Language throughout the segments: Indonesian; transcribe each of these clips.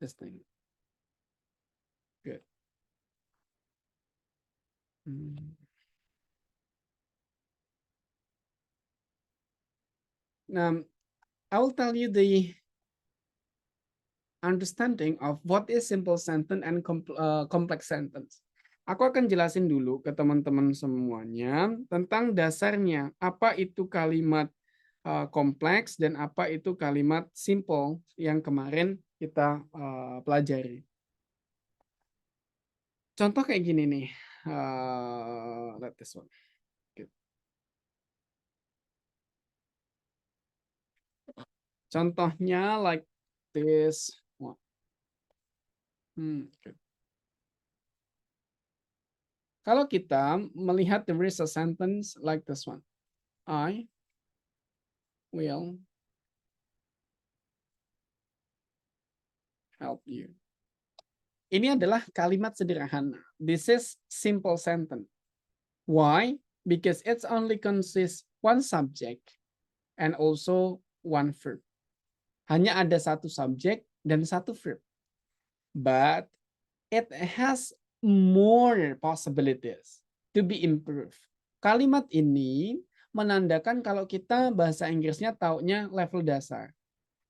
this thing. Good. Now, I will tell you the understanding of what is simple sentence and complex sentence. Aku akan jelasin dulu ke teman-teman semuanya tentang dasarnya, apa itu kalimat kompleks dan apa itu kalimat simple yang kemarin kita pelajari. Contoh kayak gini nih. Let this one. Good. Contohnya like this one. Good. Kalau kita melihat there is a sentence like this one. I will help you. Ini adalah kalimat sederhana. This is simple sentence. Why? Because it only consists one subject and also one verb. Hanya ada satu subjek dan satu verb. But it has more possibilities to be improved. Kalimat ini menandakan kalau kita bahasa Inggrisnya taunya level dasar.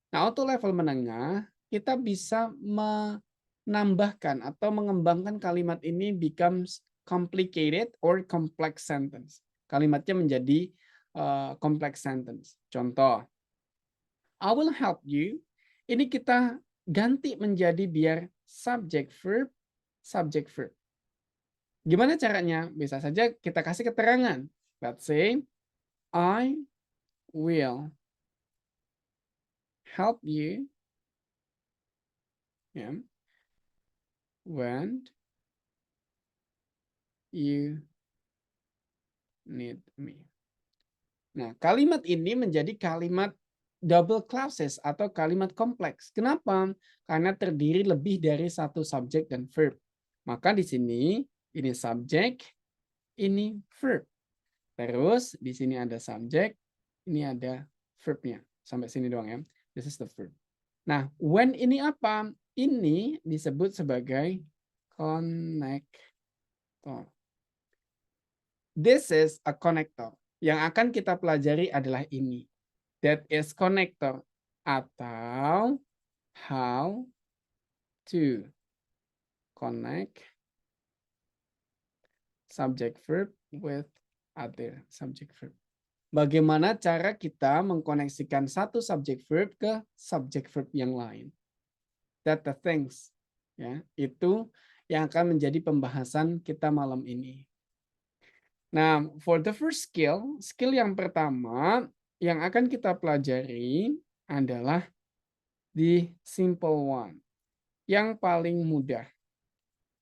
Nah, untuk level menengah, kita bisa menambahkan atau mengembangkan kalimat ini becomes complicated or complex sentence. Kalimatnya menjadi complex sentence. Contoh, I will help you. Ini kita ganti menjadi biar subject verb, subject verb. Gimana caranya? Bisa saja kita kasih keterangan. Let's say, I will help you when you need me. Nah, kalimat ini menjadi kalimat double clauses atau kalimat kompleks. Kenapa? Karena terdiri lebih dari satu subjek dan verb. Maka di sini ini subjek, ini verb. Terus di sini ada subjek, ini ada verbnya. Sampai sini doang ya. This is the verb. Nah, when ini apa? Ini disebut sebagai connector. This is a connector. Yang akan kita pelajari adalah ini. That is connector. Atau how to connect subject verb with other subject verb. Bagaimana cara kita mengkoneksikan satu subject verb ke subject verb yang lain. That the things. Ya, itu yang akan menjadi pembahasan kita malam ini. Nah, for the first skill yang pertama yang akan kita pelajari adalah the simple one. Yang paling mudah,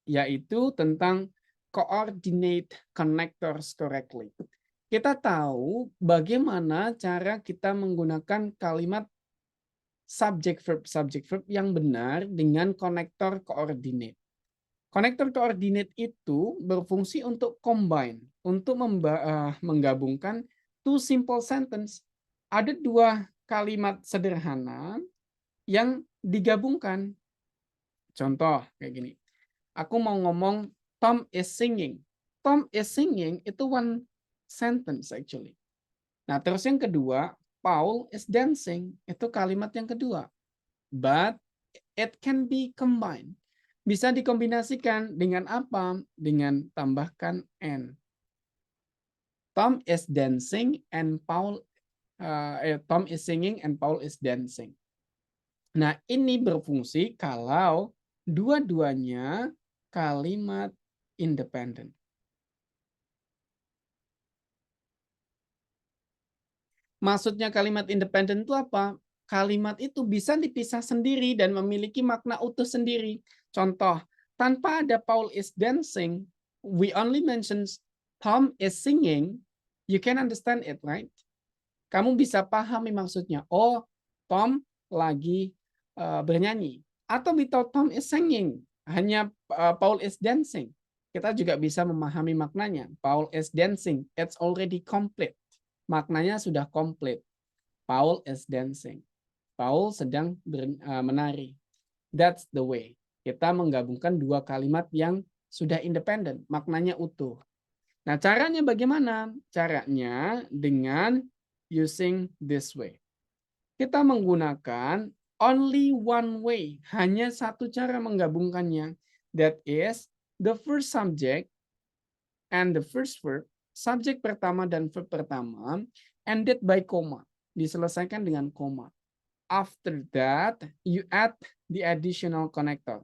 yaitu tentang coordinate connectors correctly. Kita tahu bagaimana cara kita menggunakan kalimat subject verb yang benar dengan konektor coordinate. Konektor koordinat itu berfungsi untuk combine, untuk menggabungkan two simple sentence. Ada dua kalimat sederhana yang digabungkan. Contoh kayak gini. Aku mau ngomong Tom is singing. Tom is singing itu one sentence actually. Nah, terus yang kedua, Paul is dancing. Itu kalimat yang kedua. But it can be combined. Bisa dikombinasikan dengan apa? Dengan tambahkan and. Tom is dancing and Tom is singing and Paul is dancing. Nah, ini berfungsi kalau dua-duanya kalimat independen. Maksudnya kalimat independen itu apa? Kalimat itu bisa dipisah sendiri dan memiliki makna utuh sendiri. Contoh, tanpa ada Paul is dancing, we only mention Tom is singing, you can understand it, right? Kamu bisa pahami maksudnya. Oh, Tom lagi bernyanyi. Atau without Tom is singing, hanya Paul is dancing. Kita juga bisa memahami maknanya. Paul is dancing, it's already complete. Maknanya sudah komplit. Paul is dancing. Paul sedang menari. That's the way. Kita menggabungkan dua kalimat yang sudah independen, maknanya utuh. Nah, caranya bagaimana? Caranya dengan using this way. Kita menggunakan only one way, hanya satu cara menggabungkannya. That is the first subject and the first verb, subjek pertama dan verb pertama, ended by comma, diselesaikan dengan koma. After that, you add the additional connector.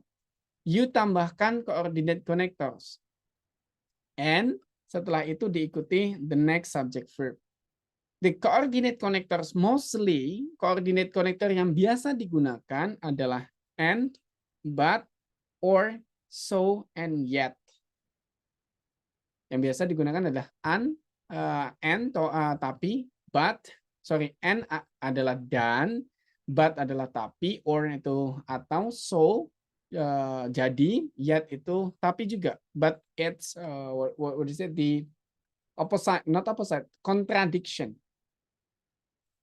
You tambahkan coordinate connectors. And setelah itu diikuti the next subject verb. The coordinate connectors mostly, coordinate connector yang biasa digunakan adalah and, but, or, so, and yet. Yang biasa digunakan adalah and, tapi, but, and adalah dan, but adalah tapi, or itu atau, so, jadi, yet itu tapi juga, but it's what is it, the opposite, not opposite, contradiction.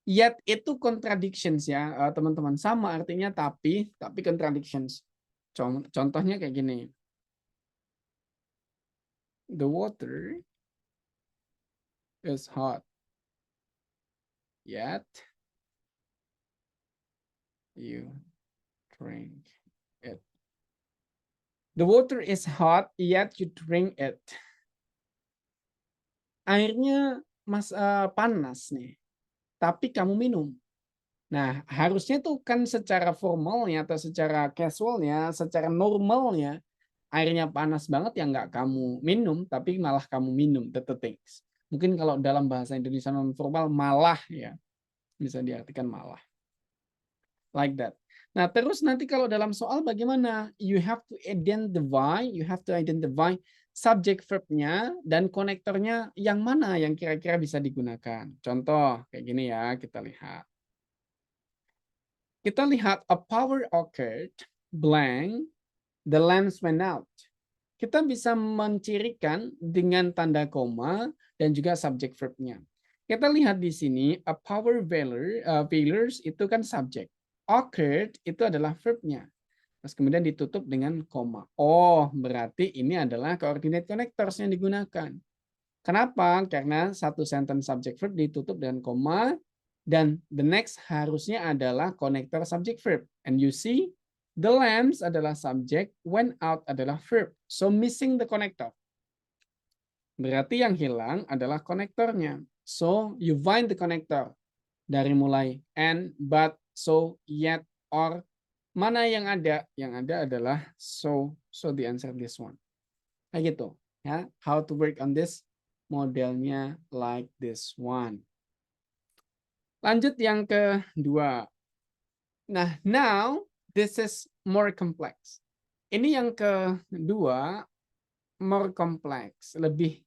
Yet itu contradictions ya teman-teman, sama artinya tapi contradictions. Contohnya kayak gini. The water is hot, yet you drink it. The water is hot, yet you drink it. Airnya panas nih, tapi kamu minum. Nah, harusnya tuh kan secara formalnya atau secara casualnya, secara normalnya, airnya panas banget ya nggak kamu minum, tapi malah kamu minum, the things. Mungkin kalau dalam bahasa Indonesia non formal malah ya, bisa diartikan malah. Like that. Nah, terus nanti kalau dalam soal bagaimana? You have to identify subject verb-nya dan konektornya yang mana yang kira-kira bisa digunakan. Contoh kayak gini ya, kita lihat. Kita lihat a power occurred, blank, the lamps went out. Kita bisa mencirikan dengan tanda koma dan juga subject verb-nya. Kita lihat di sini a power failures itu kan subject. Occurred itu adalah verb-nya. Terus kemudian ditutup dengan koma. Oh, berarti ini adalah coordinate connectors yang digunakan. Kenapa? Karena satu sentence subject verb ditutup dengan koma dan the next harusnya adalah connector subject verb. And you see, the lamps adalah subject, went out adalah verb. So missing the connector. Berarti yang hilang adalah konektornya. So you find the connector. Dari mulai and, but, so, yet, or. Mana yang ada? Yang ada adalah so. So the answer this one. Kayak gitu. Ya, how to work on this? Modelnya like this one. Lanjut yang kedua. Nah, now this is more complex. Ini yang kedua more complex, lebih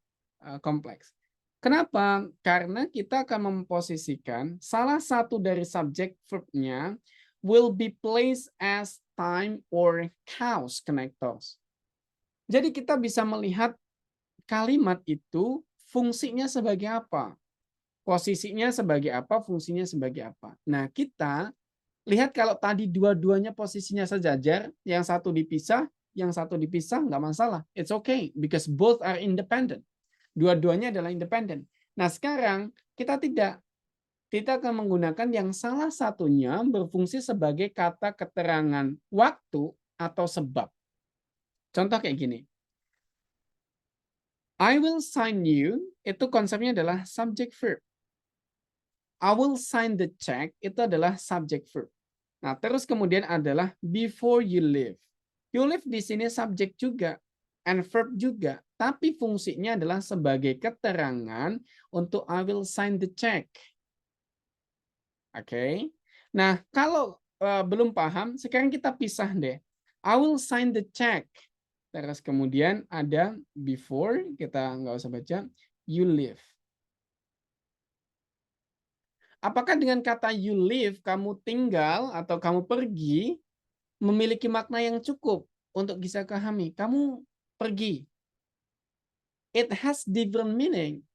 kompleks. Kenapa? Karena kita akan memposisikan salah satu dari subject verb-nya will be placed as time or cause connectors. Jadi kita bisa melihat kalimat itu fungsinya sebagai apa? Posisinya sebagai apa, fungsinya sebagai apa. Nah, kita lihat kalau tadi dua-duanya posisinya sejajar, yang satu dipisah nggak masalah. It's okay because both are independent. Dua-duanya adalah independen. Nah, sekarang kita tidak. Kita akan menggunakan yang salah satunya berfungsi sebagai kata keterangan waktu atau sebab. Contoh kayak gini. I will sign you, itu konsepnya adalah subject verb. I will sign the check, itu adalah subject verb. Nah, terus kemudian adalah before you leave. You leave di sini subjek juga and verb juga, tapi fungsinya adalah sebagai keterangan untuk I will sign the check. Oke. Nah, kalau belum paham, sekarang kita pisah deh. I will sign the check. Terus kemudian ada before, kita nggak usah baca, you leave. Apakah dengan kata you leave, kamu tinggal atau kamu pergi, memiliki makna yang cukup untuk bisa pahami? Kamu pergi. It has different meaning.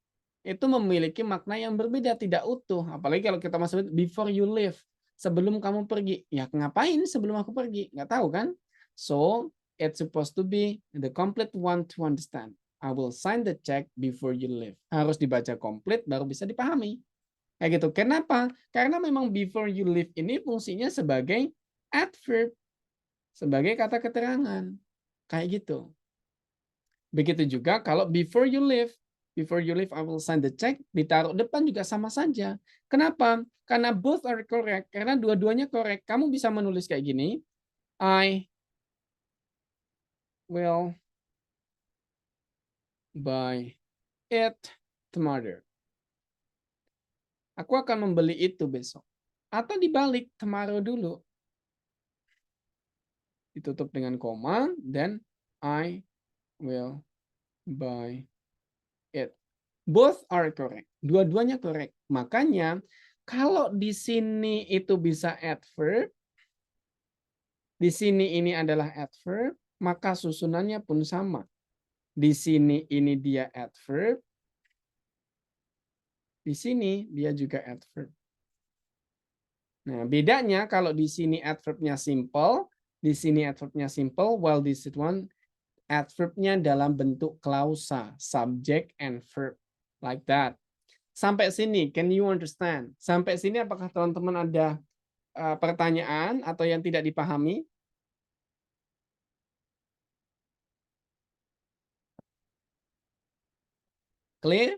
Itu memiliki makna yang berbeda, tidak utuh. Apalagi kalau kita masuk before you leave. sebelum kamu pergi. Ya ngapain sebelum aku pergi? Nggak tahu kan? So, it's supposed to be the complete one to understand. I will sign the check before you leave. Harus dibaca komplit baru bisa dipahami. Kayak gitu. Kenapa? Karena memang before you leave ini fungsinya sebagai adverb. Sebagai kata keterangan. Kayak gitu. Begitu juga kalau before you leave I will sign the check, ditaruh depan juga sama saja. Kenapa? Karena both are correct. Karena dua-duanya correct. Kamu bisa menulis kayak gini. I will buy it tomorrow. Aku akan membeli itu besok. Atau dibalik, tomorrow dulu. Ditutup dengan koma, then I will buy it. Both are correct. Dua-duanya correct. Makanya kalau di sini itu bisa adverb, di sini ini adalah adverb, maka susunannya pun sama. Di sini ini dia adverb, di sini dia juga adverb. Nah, bedanya kalau di sini adverbnya simple, di sini adverbnya simple, while this one adverbnya dalam bentuk klausa, subject and verb, like that. Sampai sini, can you understand? Sampai sini apakah teman-teman ada pertanyaan atau yang tidak dipahami? Clear?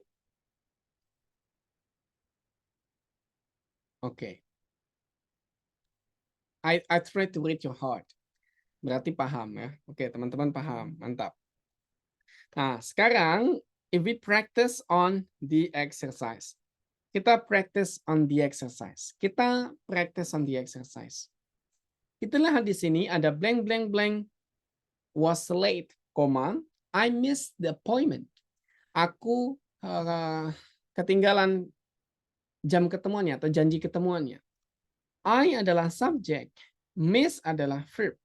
Oke. I try to read your heart. Berarti paham ya. Oke, teman-teman paham. Mantap. Nah, sekarang if we practice on the exercise. Kita practice on the exercise. Kita practice on the exercise. Kita lihat di sini ada blank blank blank was late, I missed the appointment. Aku ketinggalan jam ketemuannya atau janji ketemuannya. I adalah subjek, miss adalah verb.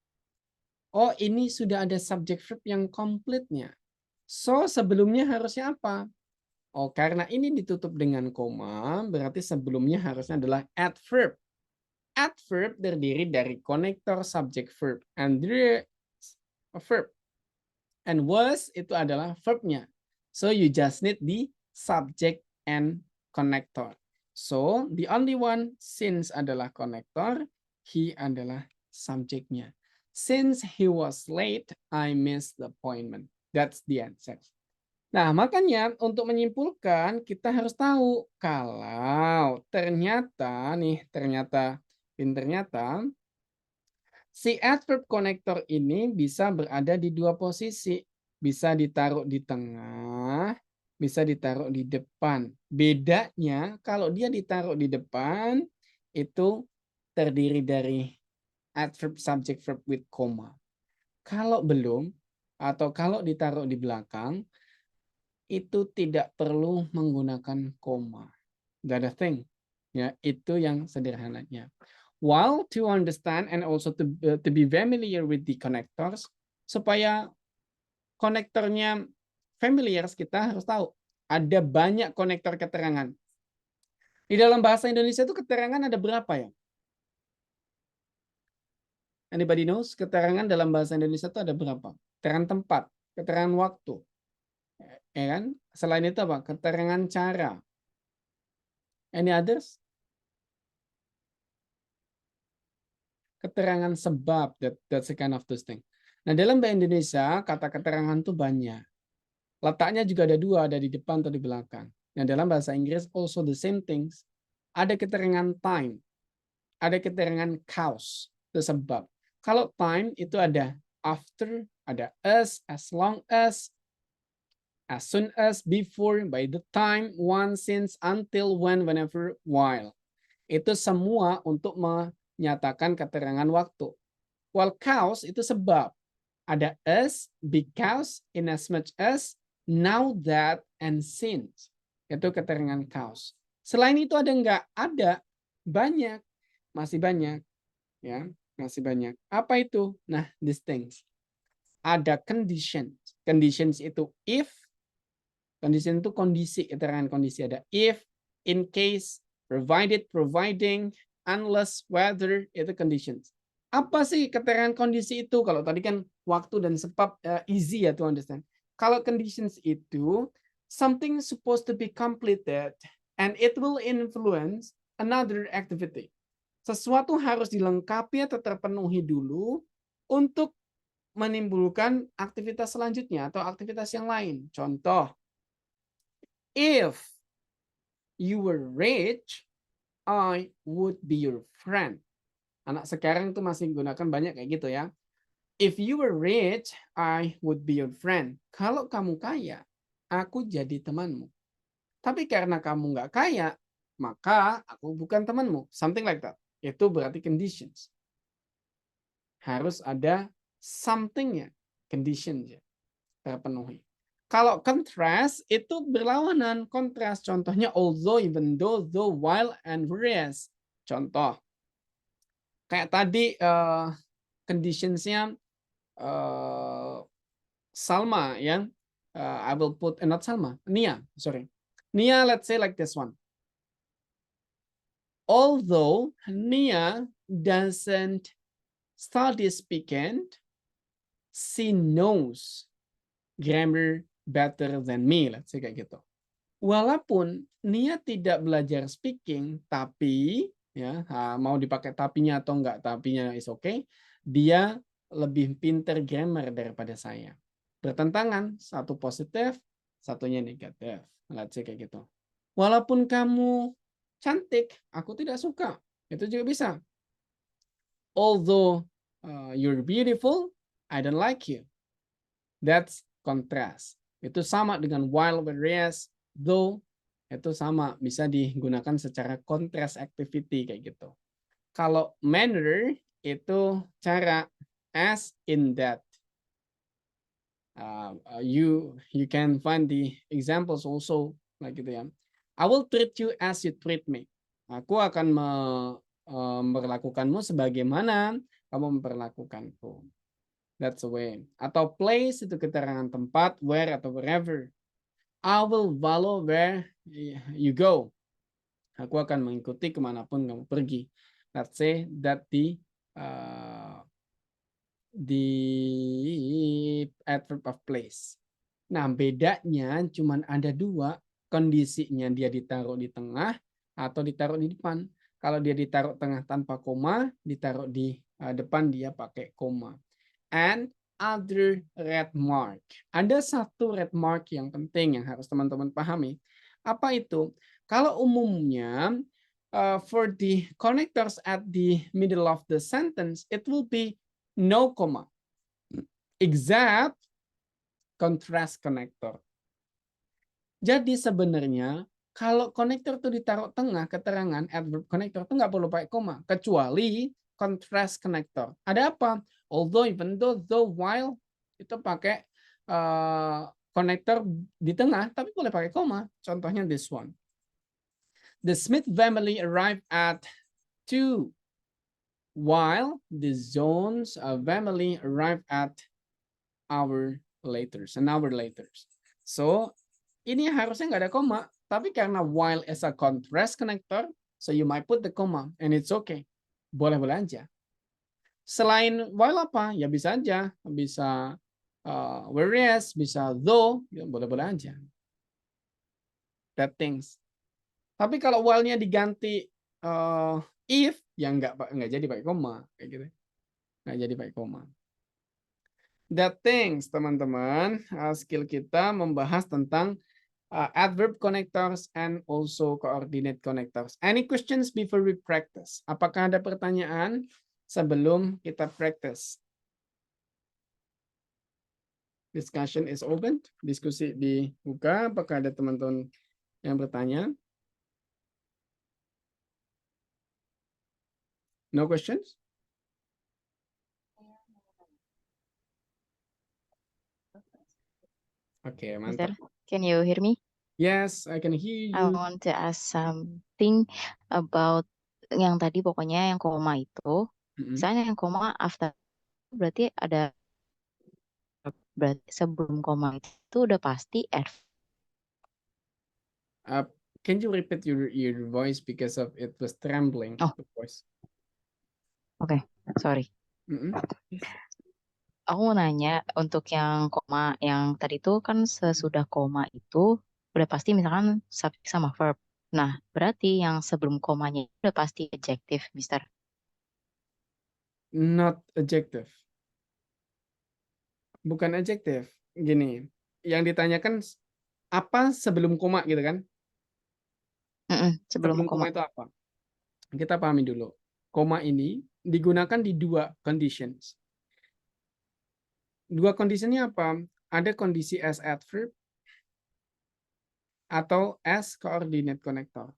Oh, ini sudah ada subjek verb yang komplitnya. So, sebelumnya harusnya apa? Oh, karena ini ditutup dengan koma, berarti sebelumnya harusnya adalah adverb. Adverb terdiri dari konektor subjek verb. And there a verb. And was itu adalah verbnya. So, you just need the subject and connector. So, the only one, since adalah konektor, he adalah subjeknya. Since he was late, I missed the appointment. That's the answer. Nah, makanya untuk menyimpulkan, kita harus tahu kalau ternyata si adverb connector ini bisa berada di dua posisi. Bisa ditaruh di tengah, bisa ditaruh di depan. Bedanya kalau dia ditaruh di depan, itu terdiri dari adverb subject verb with comma. Kalau belum, atau kalau ditaruh di belakang, itu tidak perlu menggunakan koma. That a thing. Ya, itu yang sederhananya. While to understand and also to be familiar with the connectors, supaya konektornya familiar, kita harus tahu ada banyak konektor keterangan. Di dalam bahasa Indonesia itu keterangan ada berapa ya? Anybody knows? Keterangan dalam bahasa Indonesia itu ada berapa? Keterangan tempat, keterangan waktu. Ya kan? Selain itu apa? Keterangan cara. Any others? Keterangan sebab, that's the kind of those thing. Nah, dalam bahasa Indonesia, kata keterangan itu banyak. Letaknya juga ada dua, ada di depan atau di belakang. Nah, dalam bahasa Inggris also the same things. Ada keterangan time, ada keterangan cause, itu sebab. Kalau time itu ada after, ada as long as soon as, before, by the time, once, since, until, when, whenever, while. Itu semua untuk menyatakan keterangan waktu. While cause itu sebab. Ada as, because, inasmuch as, now that, and since. Itu keterangan cause. Selain itu ada enggak? Ada. Banyak. Masih banyak. Ya, masih banyak. Apa itu? Nah, these things. Ada conditions. Conditions itu if. Condition itu kondisi. Keterangan kondisi ada if, in case, provided, providing, unless, whether itu conditions. Apa sih keterangan kondisi itu? Kalau tadi kan waktu dan sebab easy ya to understand. Kalau conditions itu something supposed to be completed and it will influence another activity. Sesuatu harus dilengkapi atau terpenuhi dulu untuk menimbulkan aktivitas selanjutnya atau aktivitas yang lain. Contoh, if you were rich, I would be your friend. Anak sekarang tuh masih gunakan banyak kayak gitu ya. If you were rich, I would be your friend. Kalau kamu kaya, aku jadi temanmu. Tapi karena kamu nggak kaya, maka aku bukan temanmu. Something like that. Itu berarti conditions. Harus ada something-nya, conditions-nya terpenuhi. Kalau contrast itu berlawanan, kontras. Contohnya although, even though, while, and whereas. Contoh, kayak tadi conditionsnya Salma ya. I will put not Salma, Nia, sorry. Nia, let's say like this one. Although Nia doesn't study speaking, she knows grammar better than me, let's say kayak gitu. Walaupun Nia tidak belajar speaking, tapi ya mau dipakai tapinya atau enggak, tapinya is okay, dia lebih pinter grammar daripada saya. Bertentangan, satu positif, satunya negatif. Let's say kayak gitu. Walaupun kamu cantik, aku tidak suka. Itu juga bisa. Although you're beautiful, I don't like you. That's contrast. Itu sama dengan while, whereas, though. Itu sama, bisa digunakan secara contrast activity kayak gitu. Kalau manner itu cara, as, in, that. You can find the examples also like gitu ya. I will treat you as you treat me. Aku akan memperlakukanmu sebagaimana kamu memperlakukanku. That's the way. Atau place itu keterangan tempat, where atau wherever. I will follow where you go. Aku akan mengikuti kemanapun kamu pergi. Let's say that the adverb of place. Nah, bedanya cuma ada dua, kondisinya dia ditaruh di tengah atau ditaruh di depan. Kalau dia ditaruh tengah tanpa koma, ditaruh di depan dia pakai koma. And other red mark. Ada satu red mark yang penting yang harus teman-teman pahami. Apa itu? Kalau umumnya for the connectors at the middle of the sentence, it will be no comma. Except contrast connector. Jadi sebenarnya kalau konektor itu ditaruh tengah, keterangan adverb connector itu nggak perlu pakai koma, kecuali contrast connector. Ada apa? Although, even though, while, itu pakai konektor di tengah, tapi boleh pakai koma. Contohnya this one. The Smith family arrived at 2, while the Jones family arrived at an hour later. So ini harusnya nggak ada koma, tapi karena while is a contrast connector, so you might put the comma and it's okay. Boleh-boleh aja. Selain while apa? Ya bisa aja, bisa whereas, bisa though, ya boleh-boleh aja. That things. Tapi kalau while-nya diganti if, ya nggak jadi pakai koma kayak gitu. Nggak jadi pakai koma. That things, teman-teman, skill kita membahas tentang adverb connectors and also coordinate connectors. Any questions before we practice? Apakah ada pertanyaan sebelum kita practice? Discussion is open. Diskusi dibuka. Apakah ada teman-teman yang bertanya? No questions? Oke, mantap. Can you hear me? Yes, I can hear I you. want to ask something about yang tadi pokoknya yang koma itu. Misalnya yang koma after berarti ada, berarti sebelum koma itu udah pasti adverb. can you repeat your voice because of it was trembling Oh, the voice. oke, sorry. Mm-mm. Aku mau nanya untuk yang koma, yang tadi tuh kan sesudah koma itu udah pasti misalkan subjek sama verb. Nah, berarti yang sebelum komanya itu udah pasti adjective, Mister. Not adjective. Bukan adjective. Gini, yang ditanyakan apa sebelum koma gitu kan? Sebelum Sebelum koma. koma itu apa? Kita pahami dulu. Koma ini digunakan di dua conditions. Dua kondisinya apa? Ada kondisi as adverb atau as coordinate connector.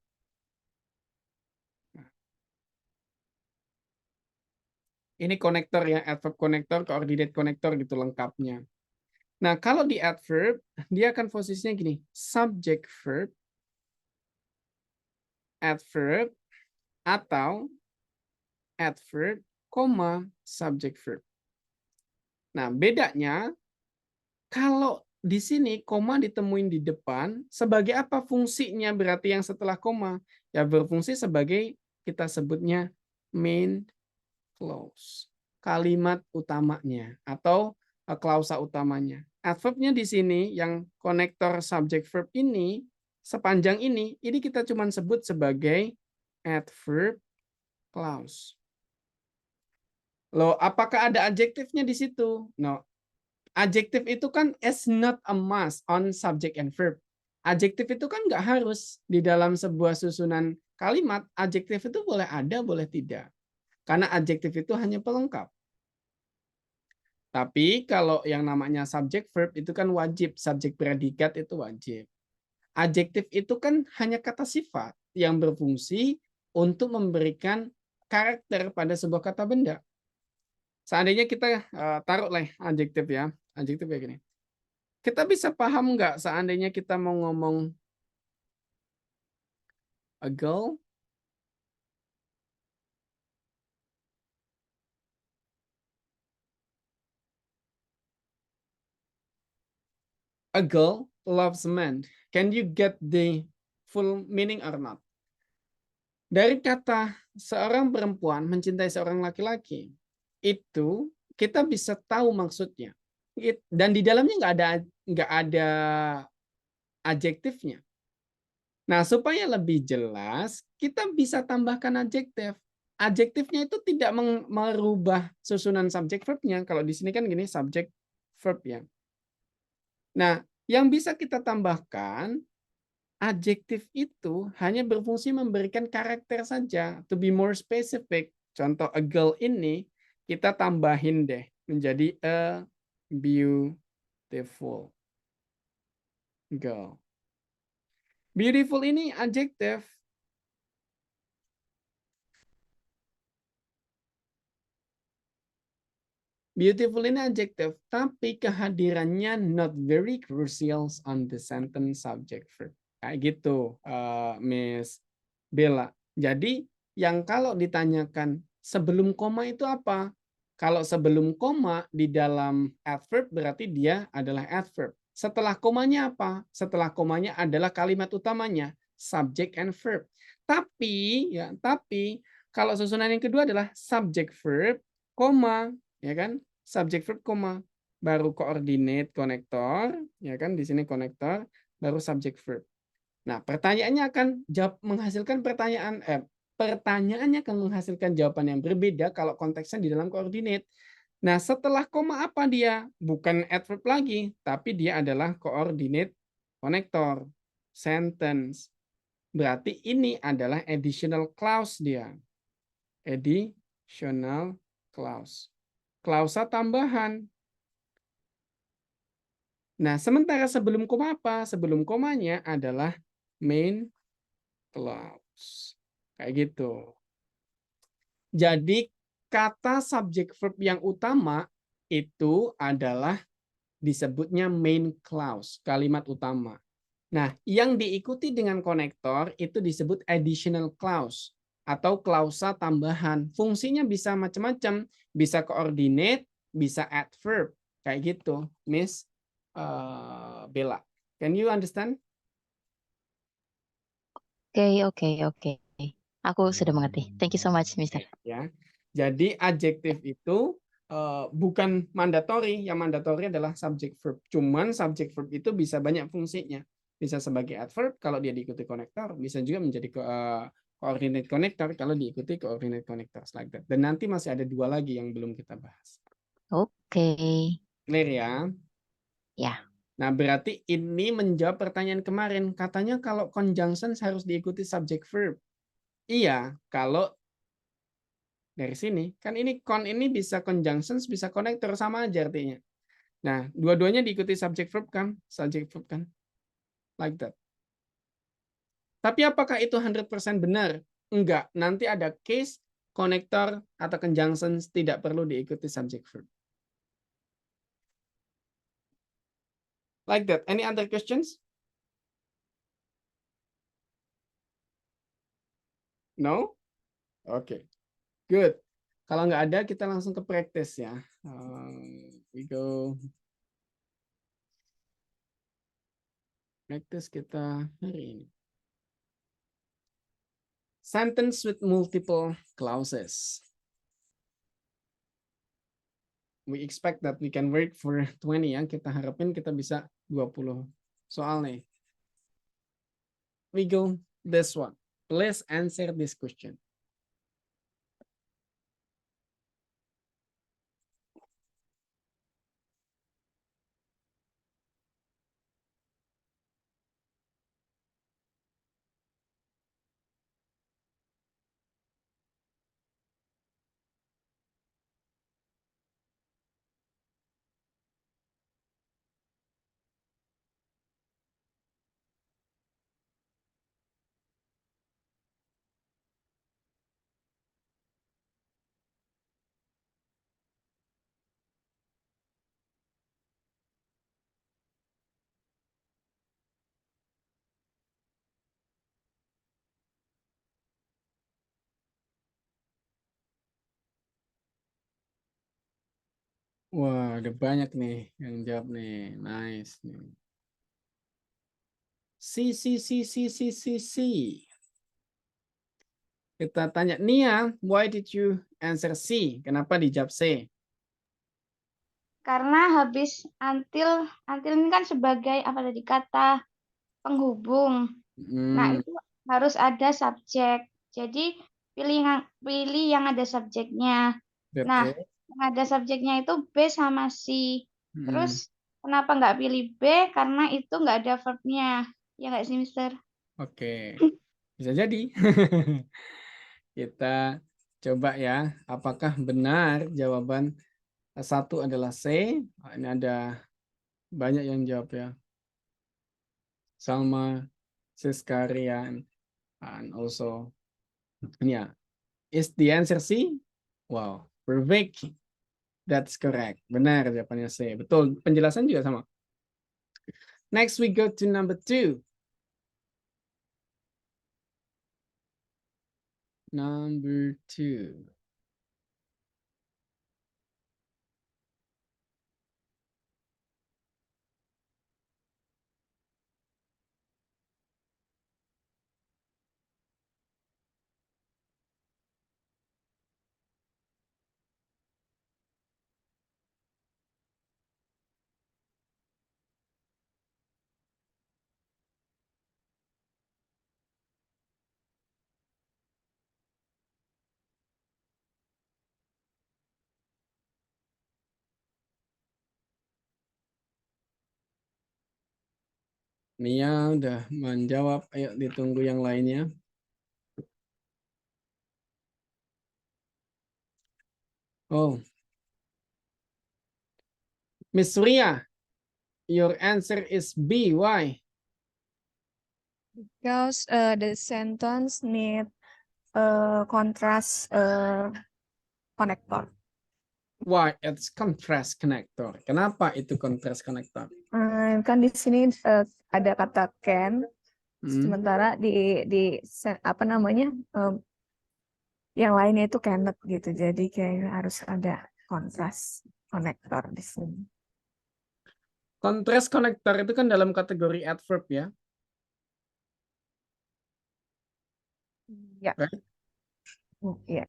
Ini konektor ya, adverb connector, coordinate connector gitu lengkapnya. Nah, kalau di adverb, dia akan posisinya gini, subject verb, adverb, atau adverb, subject verb. Nah, bedanya kalau di sini koma ditemuin di depan, sebagai apa fungsinya berarti yang setelah koma? Ya berfungsi sebagai kita sebutnya main clause. Kalimat utamanya atau klausa utamanya. Adverbnya di sini yang konektor subject verb ini sepanjang ini kita cuma sebut sebagai adverb clause. Loh, apakah ada adjektifnya di situ? No. Adjektif itu kan is not a must on subject and verb. Adjektif itu kan nggak harus di dalam sebuah susunan kalimat. Adjektif itu boleh ada, boleh tidak. Karena adjektif itu hanya pelengkap. Tapi kalau yang namanya subject verb itu kan wajib. Subjek predikat itu wajib. Adjektif itu kan hanya kata sifat yang berfungsi untuk memberikan karakter pada sebuah kata benda. Seandainya kita taruhlah adjektif ya. Adjektif kayak gini. Kita bisa paham nggak seandainya kita mau ngomong a girl, loves men. Can you get the full meaning or not? Dari kata seorang perempuan mencintai seorang laki-laki, itu kita bisa tahu maksudnya. Dan di dalamnya nggak ada adjektifnya. Nah, supaya lebih jelas, kita bisa tambahkan adjektif. Adjektifnya itu tidak merubah susunan subjek verbnya. Kalau di sini kan gini, subjek verb ya. Nah, yang bisa kita tambahkan, adjektif itu hanya berfungsi memberikan karakter saja. To be more specific, contoh a girl ini, kita tambahin deh menjadi a beautiful girl. Beautiful ini adjektif. Beautiful ini adjektif, tapi kehadirannya not very crucial on the sentence subject verb. Kayak gitu, Miss Bella. Jadi, yang kalau ditanyakan sebelum koma itu apa? Kalau sebelum koma di dalam adverb berarti dia adalah adverb. Setelah komanya apa? Setelah komanya adalah kalimat utamanya, subject and verb. Tapi kalau susunan yang kedua adalah subject verb, koma, ya kan, subject verb koma, baru coordinate konektor, ya kan, di sini konektor, baru subject verb. Nah, pertanyaannya akan menghasilkan pertanyaannya akan menghasilkan jawaban yang berbeda kalau konteksnya di dalam coordinate. Nah, setelah koma apa dia? Bukan adverb lagi, tapi dia adalah coordinate konektor, sentence. Berarti ini adalah additional clause dia. Additional clause. Klausa tambahan. Nah, sementara sebelum koma apa? Sebelum komanya adalah main clause. Kayak gitu. Jadi, kata subject verb yang utama itu adalah disebutnya main clause, kalimat utama. Nah, yang diikuti dengan konektor itu disebut additional clause atau klausa tambahan. Fungsinya bisa macam-macam, bisa coordinate, bisa adverb, kayak gitu, Miss Bella. Can you understand? Oke. Aku sudah mengerti. Thank you so much, Mister. Ya. Jadi adjektif itu bukan mandatory, yang mandatory adalah subject verb. Cuman subject verb itu bisa banyak fungsinya. Bisa sebagai adverb kalau dia diikuti konektor, bisa juga menjadi coordinate connector kalau diikuti coordinate connectors like that. Dan nanti masih ada 2 lagi yang belum kita bahas. Oke. Clear ya? Ya. Nah, berarti ini menjawab pertanyaan kemarin. Katanya kalau conjunctions harus diikuti subject verb. Iya, kalau dari sini kan ini ini bisa conjunctions, bisa connector, sama aja artinya. Nah, dua-duanya diikuti subject verb kan, like that. Tapi apakah itu 100% benar? Enggak, nanti ada case connector atau conjunctions tidak perlu diikuti subject verb. Like that. Any other questions? No? Oke. Good. Kalau nggak ada, kita langsung ke practice ya. We go. Practice kita hari ini. Sentence with multiple clauses. We expect that we can work for 20 ya. Kita harapin kita bisa 20 soal nih. We go this one. Please answer this question. Wah, ada banyak nih yang jawab nih. Nice nih. C. Kita tanya Nia, why did you answer C? Kenapa dijawab C? Karena habis until ini kan sebagai apa tadi, kata penghubung. Nah, itu harus ada subjek. Jadi pilih yang ada subjeknya. Nah, yang ada subjeknya itu B sama C. Terus kenapa nggak pilih B? Karena itu nggak ada verbnya. Ya nggak sih, Mister? Oke, bisa jadi. Kita coba ya, apakah benar jawaban 1 adalah C? Ini ada banyak yang jawab ya. Salma, Siskarian, and also yeah. Is the answer C? Wow, perfect. That's correct. Benar jawabannya C. Betul. Penjelasan juga sama. Next we go to number 2. Number 2. Nia udah menjawab. Ayo ditunggu yang lainnya. Oh, Miss Ria, your answer is B. Why? Because the sentence need contrast connector. Why it's contrast connector? Kenapa itu contrast connector? Kan di sini ada kata can, sementara di apa namanya yang lainnya itu cannot gitu. Jadi kayak harus ada contrast connector di sini. Contrast connector itu kan dalam kategori adverb ya. Ya. Right? Iya.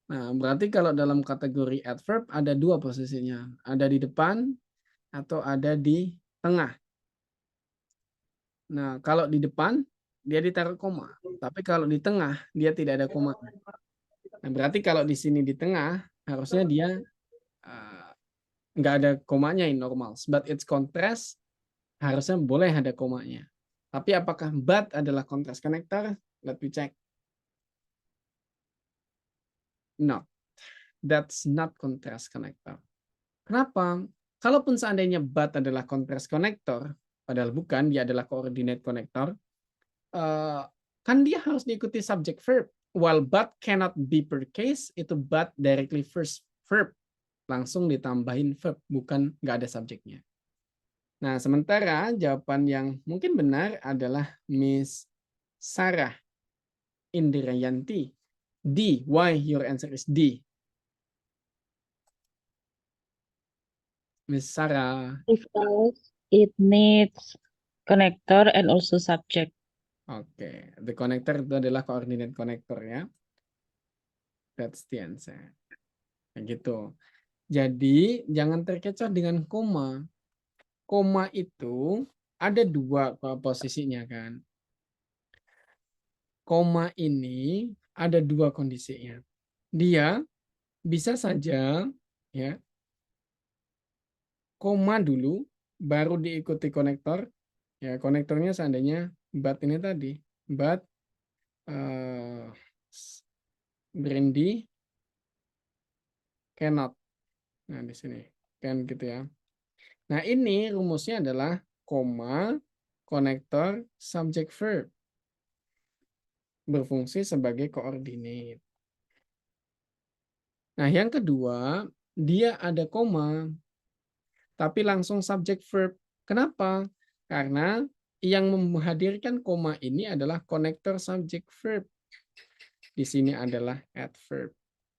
Nah, berarti kalau dalam kategori adverb ada dua posisinya. Ada di depan atau ada di tengah. Nah, kalau di depan, dia ditaruh koma. Tapi kalau di tengah, dia tidak ada koma. Nah, berarti kalau di sini di tengah, harusnya dia nggak ada komanya in normal. But it's contrast, harusnya boleh ada komanya. Tapi apakah but adalah contrast connector? Let me check. No, that's not contrast connector. Kenapa? Kalaupun seandainya but adalah contrast connector, padahal bukan, dia adalah coordinate connector, kan dia harus diikuti subject verb. While but cannot be per case, itu but directly first verb. Langsung ditambahin verb, bukan nggak ada subjeknya. Nah, sementara jawaban yang mungkin benar adalah Miss Sarah Indirayanti. D. Why your answer is D? Miss Sarah. Because it needs connector and also subject. Oke, the connector itu adalah coordinate connector ya. That's the answer. Kayak gitu. Jadi jangan terkecoh dengan koma. Koma itu ada dua posisinya kan. Koma ini ada dua kondisinya. Dia bisa saja ya koma dulu baru diikuti konektor. Ya, konektornya seandainya but ini tadi, but Brandy cannot. Nah, di sini can gitu ya. Nah, ini rumusnya adalah koma konektor subject verb berfungsi sebagai koordinat. Nah, yang kedua, dia ada koma tapi langsung subject verb. Kenapa? Karena yang menghadirkan koma ini adalah konektor subject verb. Di sini adalah adverb.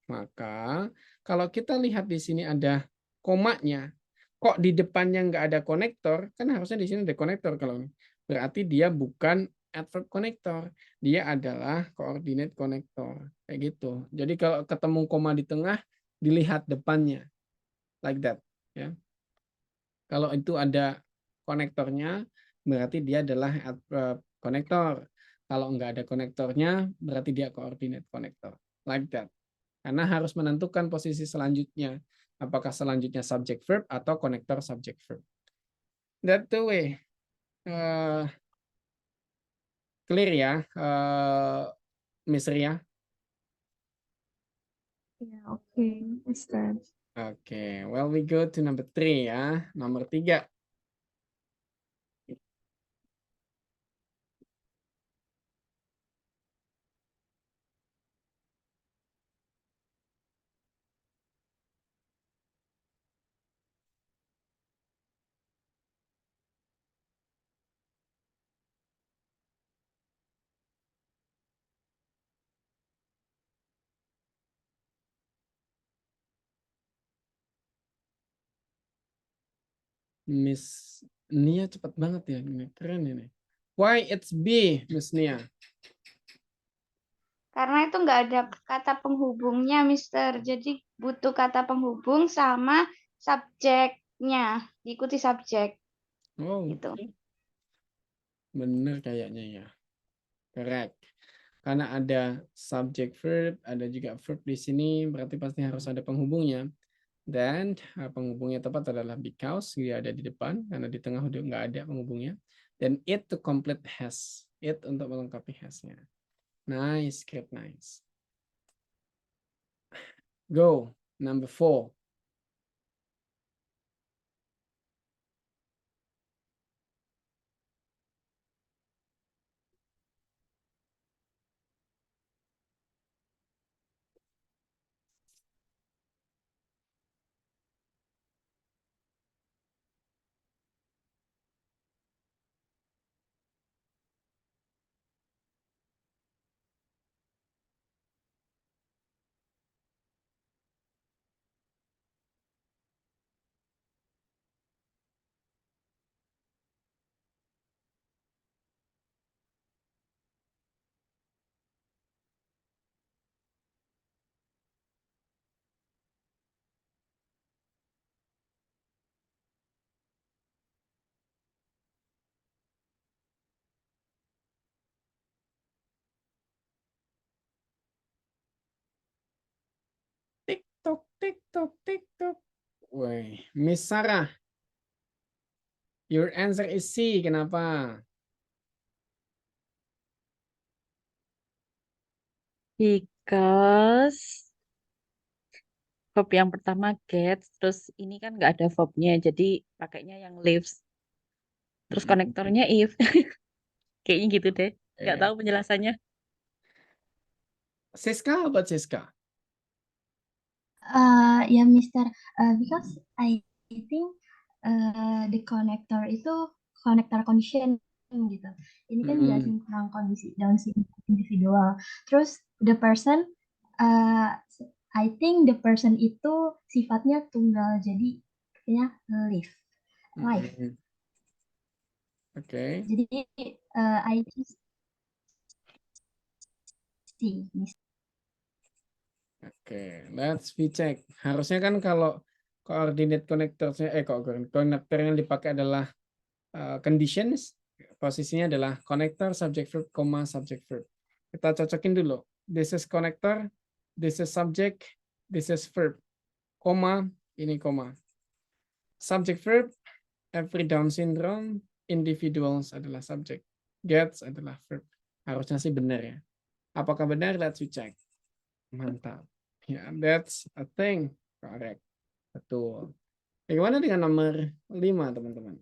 Maka kalau kita lihat di sini ada komanya, kok di depannya nggak ada konektor? Kan harusnya di sini ada konektor kalau ini. Berarti dia bukan adverb konektor, dia adalah coordinate konektor. Kayak gitu. Jadi kalau ketemu koma di tengah, dilihat depannya. Like that. Ya. Kalau itu ada konektornya, berarti dia adalah konektor. Kalau nggak ada konektornya, berarti dia coordinate konektor. Like that. Karena harus menentukan posisi selanjutnya. Apakah selanjutnya subject verb atau konektor subject verb. That the way. Clear ya, Miss Ria? Ya, oke, Mister. Oke, well we go to number 3 ya. Nomor 3. Miss Nia cepat banget ya, ini keren ini. Why it's B, Miss Nia? Karena itu nggak ada kata penghubungnya, Mister. Jadi butuh kata penghubung sama subjeknya, diikuti subjek Oh, gitu. bener kayaknya ya. Correct. Karena ada subject verb, ada juga verb di sini, berarti pasti harus ada penghubungnya. Dan penghubungnya tepat adalah because, dia ada di depan, karena di tengah udah nggak ada penghubungnya. Dan it to complete has, it untuk melengkapi has-nya. Nice, great, nice. Go, number 4. TikTok, TikTok, TikTok. Woi, Miss Sarah. Your answer is C. Kenapa? Because verb yang pertama gets, terus ini kan nggak ada verbnya, jadi pakainya yang lives. Terus konektornya if. Kayaknya gitu deh. Nggak tahu penjelasannya. Siska, apa Siska? Ya, Mister, because I think the connector itu connector condition gitu. Ini kan jelasin tentang kondisi dalam individual. Terus the person, I think the person itu sifatnya tunggal, jadi artinya live. Oke. Jadi I just see. Oke, let's we check. Harusnya kan kalau coordinate connector-nya connector yang dipakai adalah conditions, posisinya adalah connector, subject verb, subject verb. Kita cocokin dulu. This is connector, this is subject, this is verb. Ini koma. Subject verb, every Down syndrome, individuals adalah subject. Gets adalah verb. Harusnya sih benar ya. Apakah benar? Let's we check. Mantap. Ya, that's a thing. Correct. Betul. Bagaimana dengan nomor 5, teman-teman?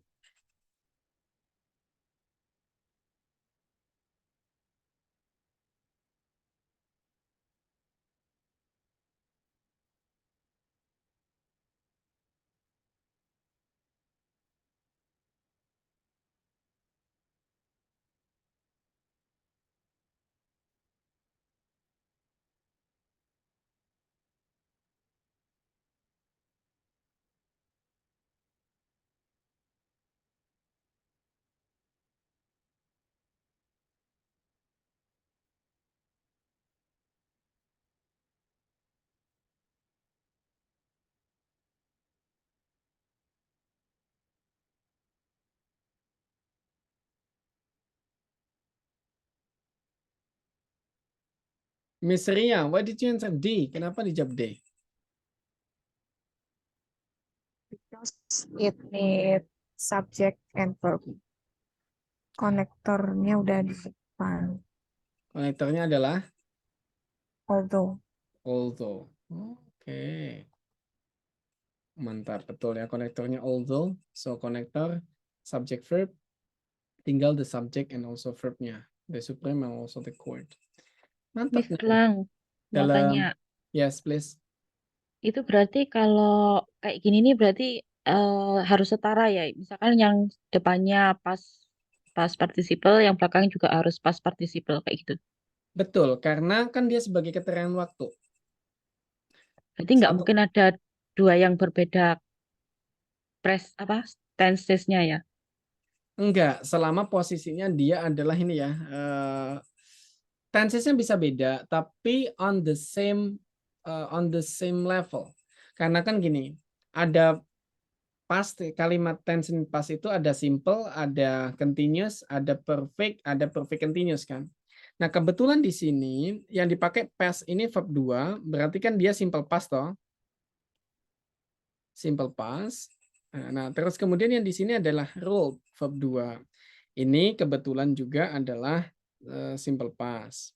Miss Ria, why did you answer D? Kenapa dijawab D? Because it need subject and verb. Konektornya udah di depan. Konektornya adalah Although. Oke. Mantap, betul ya konektornya although. So konektor, subject verb, tinggal the subject and also verbnya. The supreme and also the chord. Mantap. Miss Elang, mau tanya. Yes, please. Itu berarti kalau kayak gini nih berarti harus setara ya. Misalkan yang depannya pas participle, yang belakang juga harus pas participle kayak gitu. Betul, karena kan dia sebagai keterangan waktu. Berarti nggak mungkin ada dua yang berbeda tenses-nya ya. Enggak, selama posisinya dia adalah ini ya. Tensesnya bisa beda, tapi on the same level. Karena kan gini, ada pas kalimat tense pas itu ada simple, ada continuous, ada perfect continuous kan. Nah, kebetulan di sini yang dipakai past ini verb 2, berarti kan dia simple past toh. Simple past. Nah, terus kemudian yang di sini adalah role verb 2. Ini kebetulan juga adalah simple past.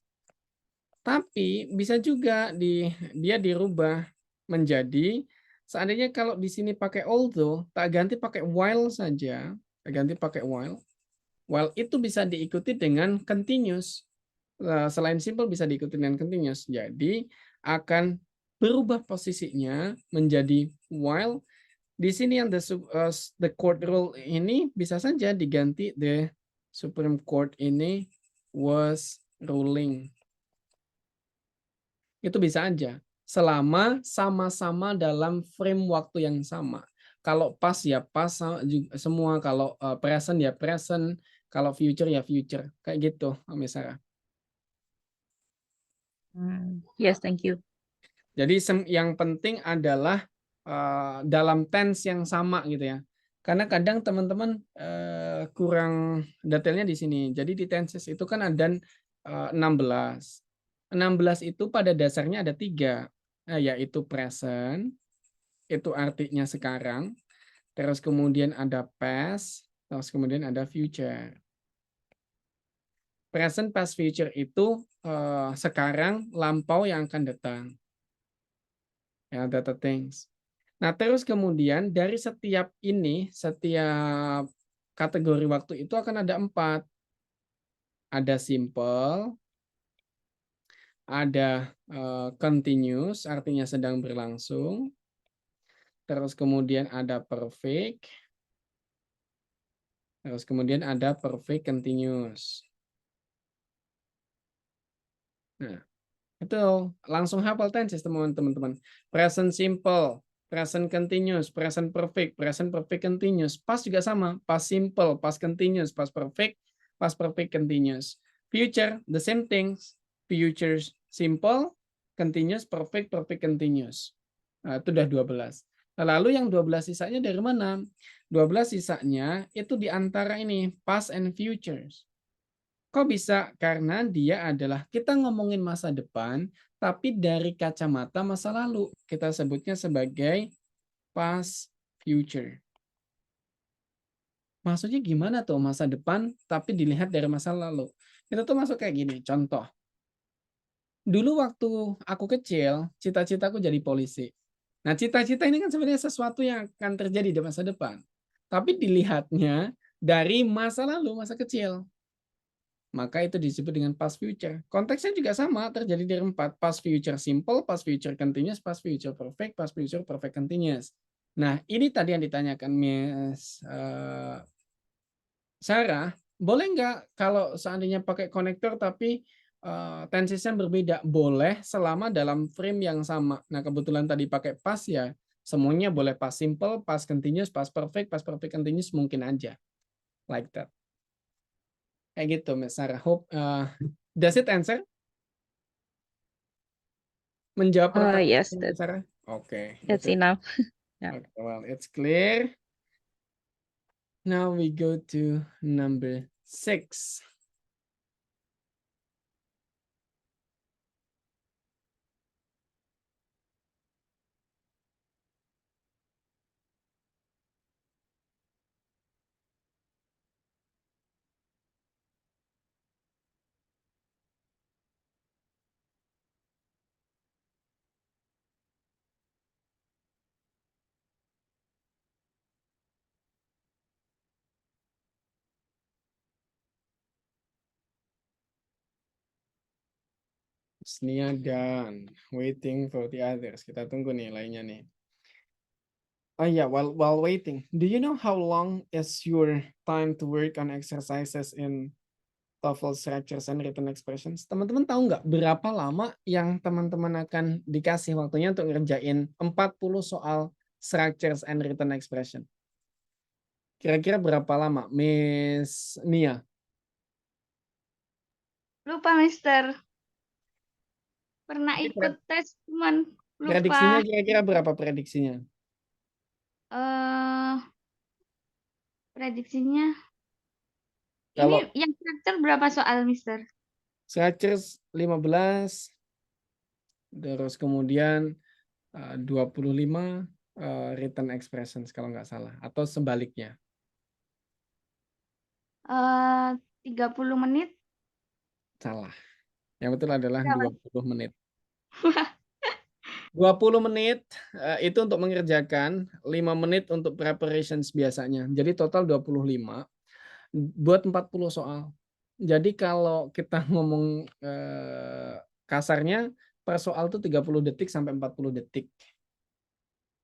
Tapi bisa juga dia dirubah menjadi seandainya kalau di sini pakai although, tak ganti pakai while saja, tak ganti pakai while. While itu bisa diikuti dengan continuous. Selain simple bisa diikuti dengan continuous. Jadi akan berubah posisinya menjadi while. Di sini yang the court rule ini bisa saja diganti the Supreme Court ini was ruling. Itu bisa aja. Selama sama-sama dalam frame waktu yang sama. Kalau pas ya pas semua. Kalau present ya present. Kalau future ya future. Kayak gitu, misalnya. Yes, thank you. Jadi yang penting adalah dalam tense yang sama gitu ya. Karena kadang teman-teman kurang detailnya di sini. Jadi di tenses itu kan ada 16. 16 itu pada dasarnya ada 3. yaitu present, itu artinya sekarang. Terus kemudian ada past, terus kemudian ada future. Present, past, future itu sekarang, lampau yang akan datang. Ya, data things. Nah, terus kemudian dari setiap kategori waktu itu akan ada 4. Ada simple, ada continuous, artinya sedang berlangsung. Terus kemudian ada perfect. Terus kemudian ada perfect continuous. Nah, itu langsung hafal tenses teman-teman. Present simple, present continuous, present perfect continuous. Past juga sama, past simple, past continuous, past perfect continuous. Future the same things, future simple, continuous, perfect continuous. Nah, itu udah 12. Lalu yang 12 sisanya dari mana? 12 sisanya itu di antara ini, past and futures. Kok bisa? Karena dia adalah, kita ngomongin masa depan, tapi dari kacamata masa lalu. Kita sebutnya sebagai past future. Maksudnya gimana tuh masa depan, tapi dilihat dari masa lalu? Itu tuh masuk kayak gini, contoh. Dulu waktu aku kecil, cita-citaku jadi polisi. Nah, cita-cita ini kan sebenarnya sesuatu yang akan terjadi di masa depan. Tapi dilihatnya dari masa lalu, masa kecil. Maka itu disebut dengan past future. Konteksnya juga sama, terjadi dari 4. Past future simple, past future continuous, past future perfect continuous. Nah, ini tadi yang ditanyakan Miss Sarah, boleh nggak kalau seandainya pakai konektor tapi tensesnya berbeda? Boleh selama dalam frame yang sama. Nah, kebetulan tadi pakai past ya, semuanya boleh past simple, past continuous, past perfect continuous mungkin aja. Like that. Kayak gitu, Miss Sarah. Hope, does it answer? Menjawab pertanyaan Yes, Miss Sarah? Oke. that's Itu. enough. Yeah. Okay, well, it's clear. Now we go to number 6. Nia done. Waiting for the others. Kita tunggu nih lainnya nih. Oh yeah, while waiting, do you know how long is your time to work on exercises in TOEFL structures and written expressions? Teman-teman tahu nggak berapa lama yang teman-teman akan dikasih waktunya untuk ngerjain 40 soal structures and written expression? Kira-kira berapa lama, Miss Nia? Lupa, Mister. Pernah Ini ikut tes, cuman Prediksinya lupa. kira-kira berapa prediksinya? Prediksinya. Kalau Ini yang karakter berapa soal, Mister? structures 15, terus kemudian 25 written expressions kalau nggak salah, atau sebaliknya. 30 menit. Salah. Yang betul adalah Berapa? 20 menit. 20 menit itu untuk mengerjakan, 5 menit untuk preparations biasanya. Jadi total 25 buat 40 soal. Jadi kalau kita ngomong kasarnya per soal tuh 30 detik sampai 40 detik.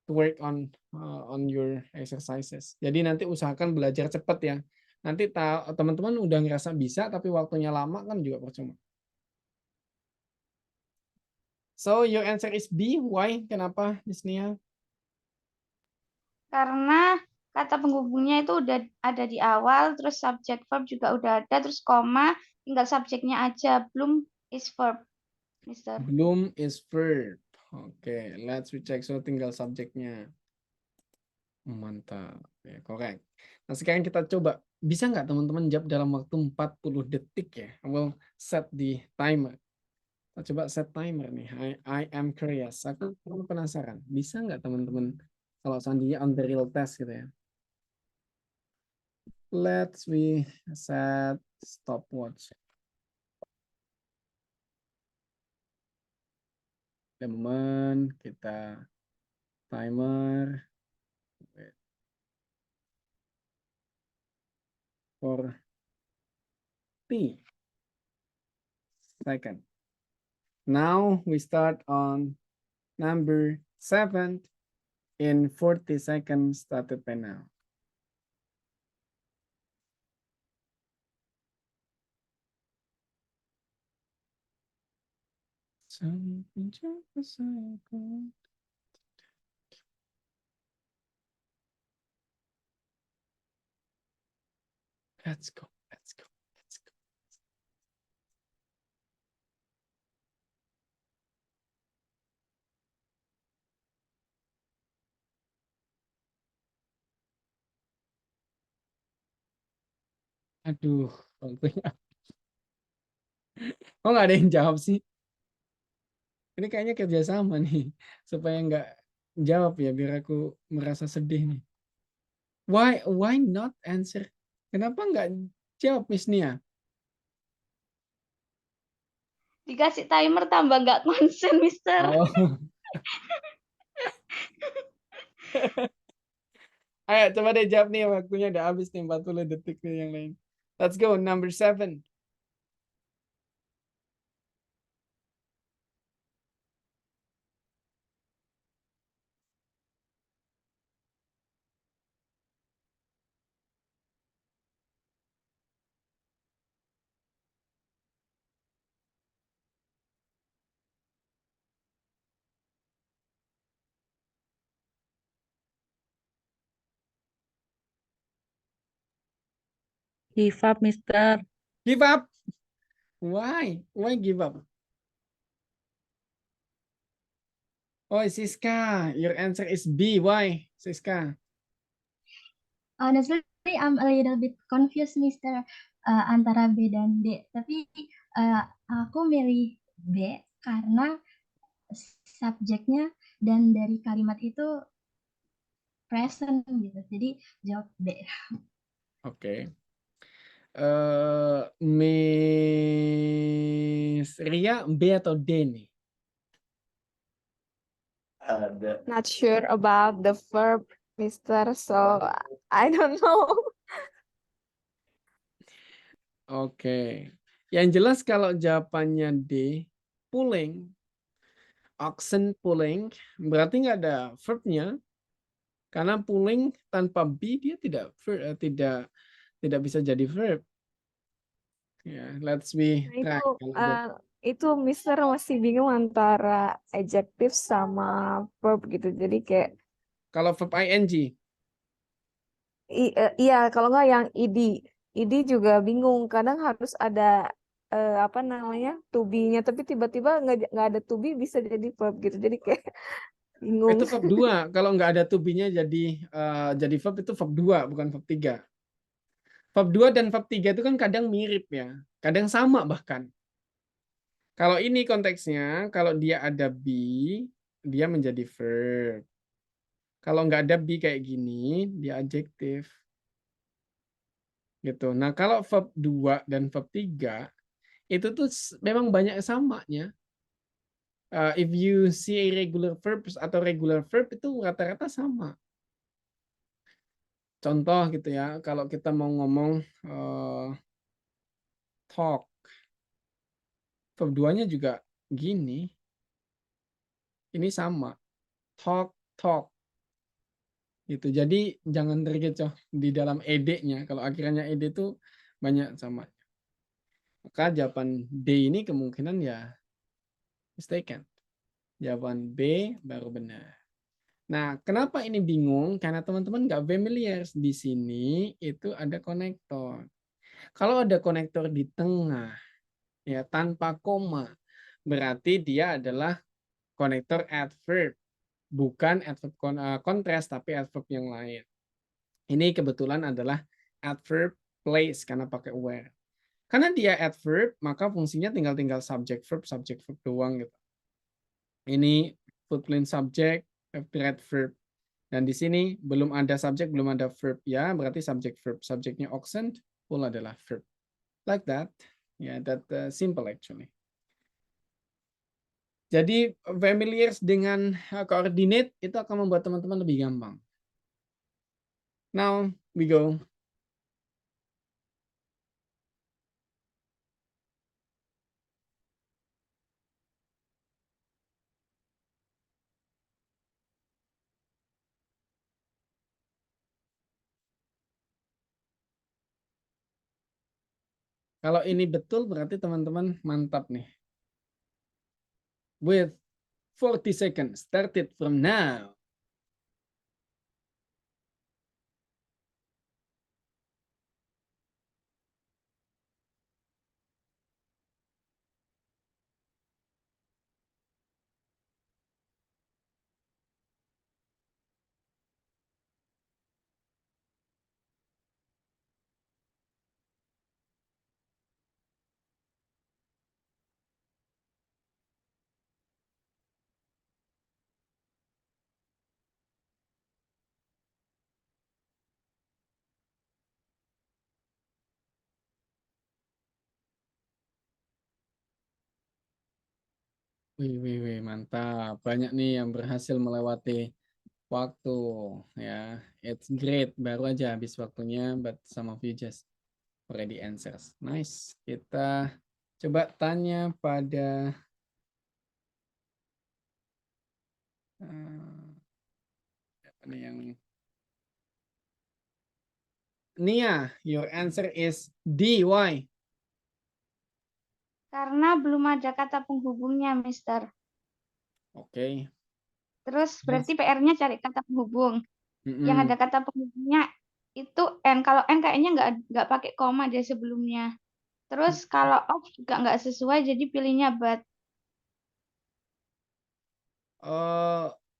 To work on your exercises. Jadi nanti usahakan belajar cepat ya. Nanti teman-teman udah ngerasa bisa tapi waktunya lama kan juga percuma. So your answer is B. Why? Kenapa, Miss Nia? Karena kata penghubungnya itu udah ada di awal, terus subject verb juga udah ada, terus koma, tinggal subjeknya aja. Belum is verb, Mister. Belum is verb. Oke, let's recheck. So tinggal subjeknya. Mantap. Ya, correct. Nah, sekarang kita coba. Bisa nggak teman-teman jawab dalam waktu 40 detik ya? I will set the timer. Kita coba set timer nih. I am curious. Aku penasaran. Bisa nggak teman-teman kalau seandainya on the real test gitu ya? Let's we set stopwatch. Teman, kita timer for 30 seconds. Now we start on number 7 in 40 seconds started by now. Let's go, let's go, let's go. Aduh, waktunya. Kok nggak ada yang jawab sih? Ini kayaknya kerjasama nih, supaya nggak jawab ya, biar aku merasa sedih nih. Why not answer? Kenapa nggak jawab, Miss Nia? Dikasih timer tambah nggak konsen, Mister. Oh. Ayo, coba deh jawab nih, waktunya udah habis nih, 40 detik nih yang lain. Let's go, number 7. Give up, Mister. Give up. Why? Why give up? Oh, Siska, your answer is B. Why, Siska? Honestly, I'm a little bit confused, Mister, antara B dan D. Tapi aku milih B karena subjeknya dan dari kalimat itu present gitu. Jadi jawab B. Oke. Miss Ria, B atau D nih? Not sure about the verb, Mister. So I don't know. Oke. Yang jelas kalau jawabannya D, pulling, oxen pulling, berarti nggak ada verbnya. Karena pulling tanpa B dia tidak bisa jadi verb. Ya, let's be Nah, try. itu Mister masih bingung antara adjective sama verb gitu. Jadi kayak Kalau verb ing, iya kalau nggak yang ed. Ed juga bingung. Kadang harus ada apa namanya to be-nya, tapi tiba-tiba nggak ada to be bisa jadi verb gitu. Jadi kayak bingung. itu verb 2. Kalau nggak ada to be-nya jadi verb itu verb 2, bukan verb 3. Verb 2 dan verb 3 itu kan kadang mirip ya. Kadang sama bahkan. Kalau ini konteksnya, kalau dia ada be, dia menjadi verb. Kalau nggak ada be kayak gini, dia adjektif. Gitu. Nah, kalau verb 2 dan verb 3, itu tuh memang banyak samanya. If you see irregular verbs atau regular verb itu rata-rata sama. Contoh gitu ya, kalau kita mau ngomong talk, verb 2-nya juga gini. Ini sama. Talk, talk. Gitu. Jadi jangan terkecoh di dalam ed-nya. Kalau akhirnya ed itu banyak sama. Maka jawaban D ini kemungkinan ya mistaken. Jawaban B baru benar. Nah, kenapa ini bingung? Karena teman-teman nggak familiar. Di sini itu ada konektor. Kalau ada konektor di tengah, ya tanpa koma, berarti dia adalah konektor adverb. Bukan adverb kontras, tapi adverb yang lain. Ini kebetulan adalah adverb place karena pakai where. Karena dia adverb, maka fungsinya tinggal subject verb doang gitu. Ini footplane subject, direct verb. Dan di sini belum ada subjek, belum ada verb ya, berarti subject verb. Subjeknya oxen, full adalah verb. Like that. Ya, that simple actually. Jadi familiar dengan coordinate itu akan membuat teman-teman lebih gampang. Now we go. Kalau ini betul berarti teman-teman mantap nih. With 40 seconds, started from now. Wih, mantap. Banyak nih yang berhasil melewati waktu ya. It's great. Baru aja habis waktunya, but some of you just already answers. Nice. Kita coba tanya pada apa nih yang Nia, your answer is D. Why? Karena belum ada kata penghubungnya, Mister. Oke. Terus berarti PR-nya cari kata penghubung. Yang Mm-mm. ada kata penghubungnya itu N. Kalau N kayaknya nggak pakai koma dia sebelumnya. Terus kalau of juga nggak sesuai, jadi pilihnya but.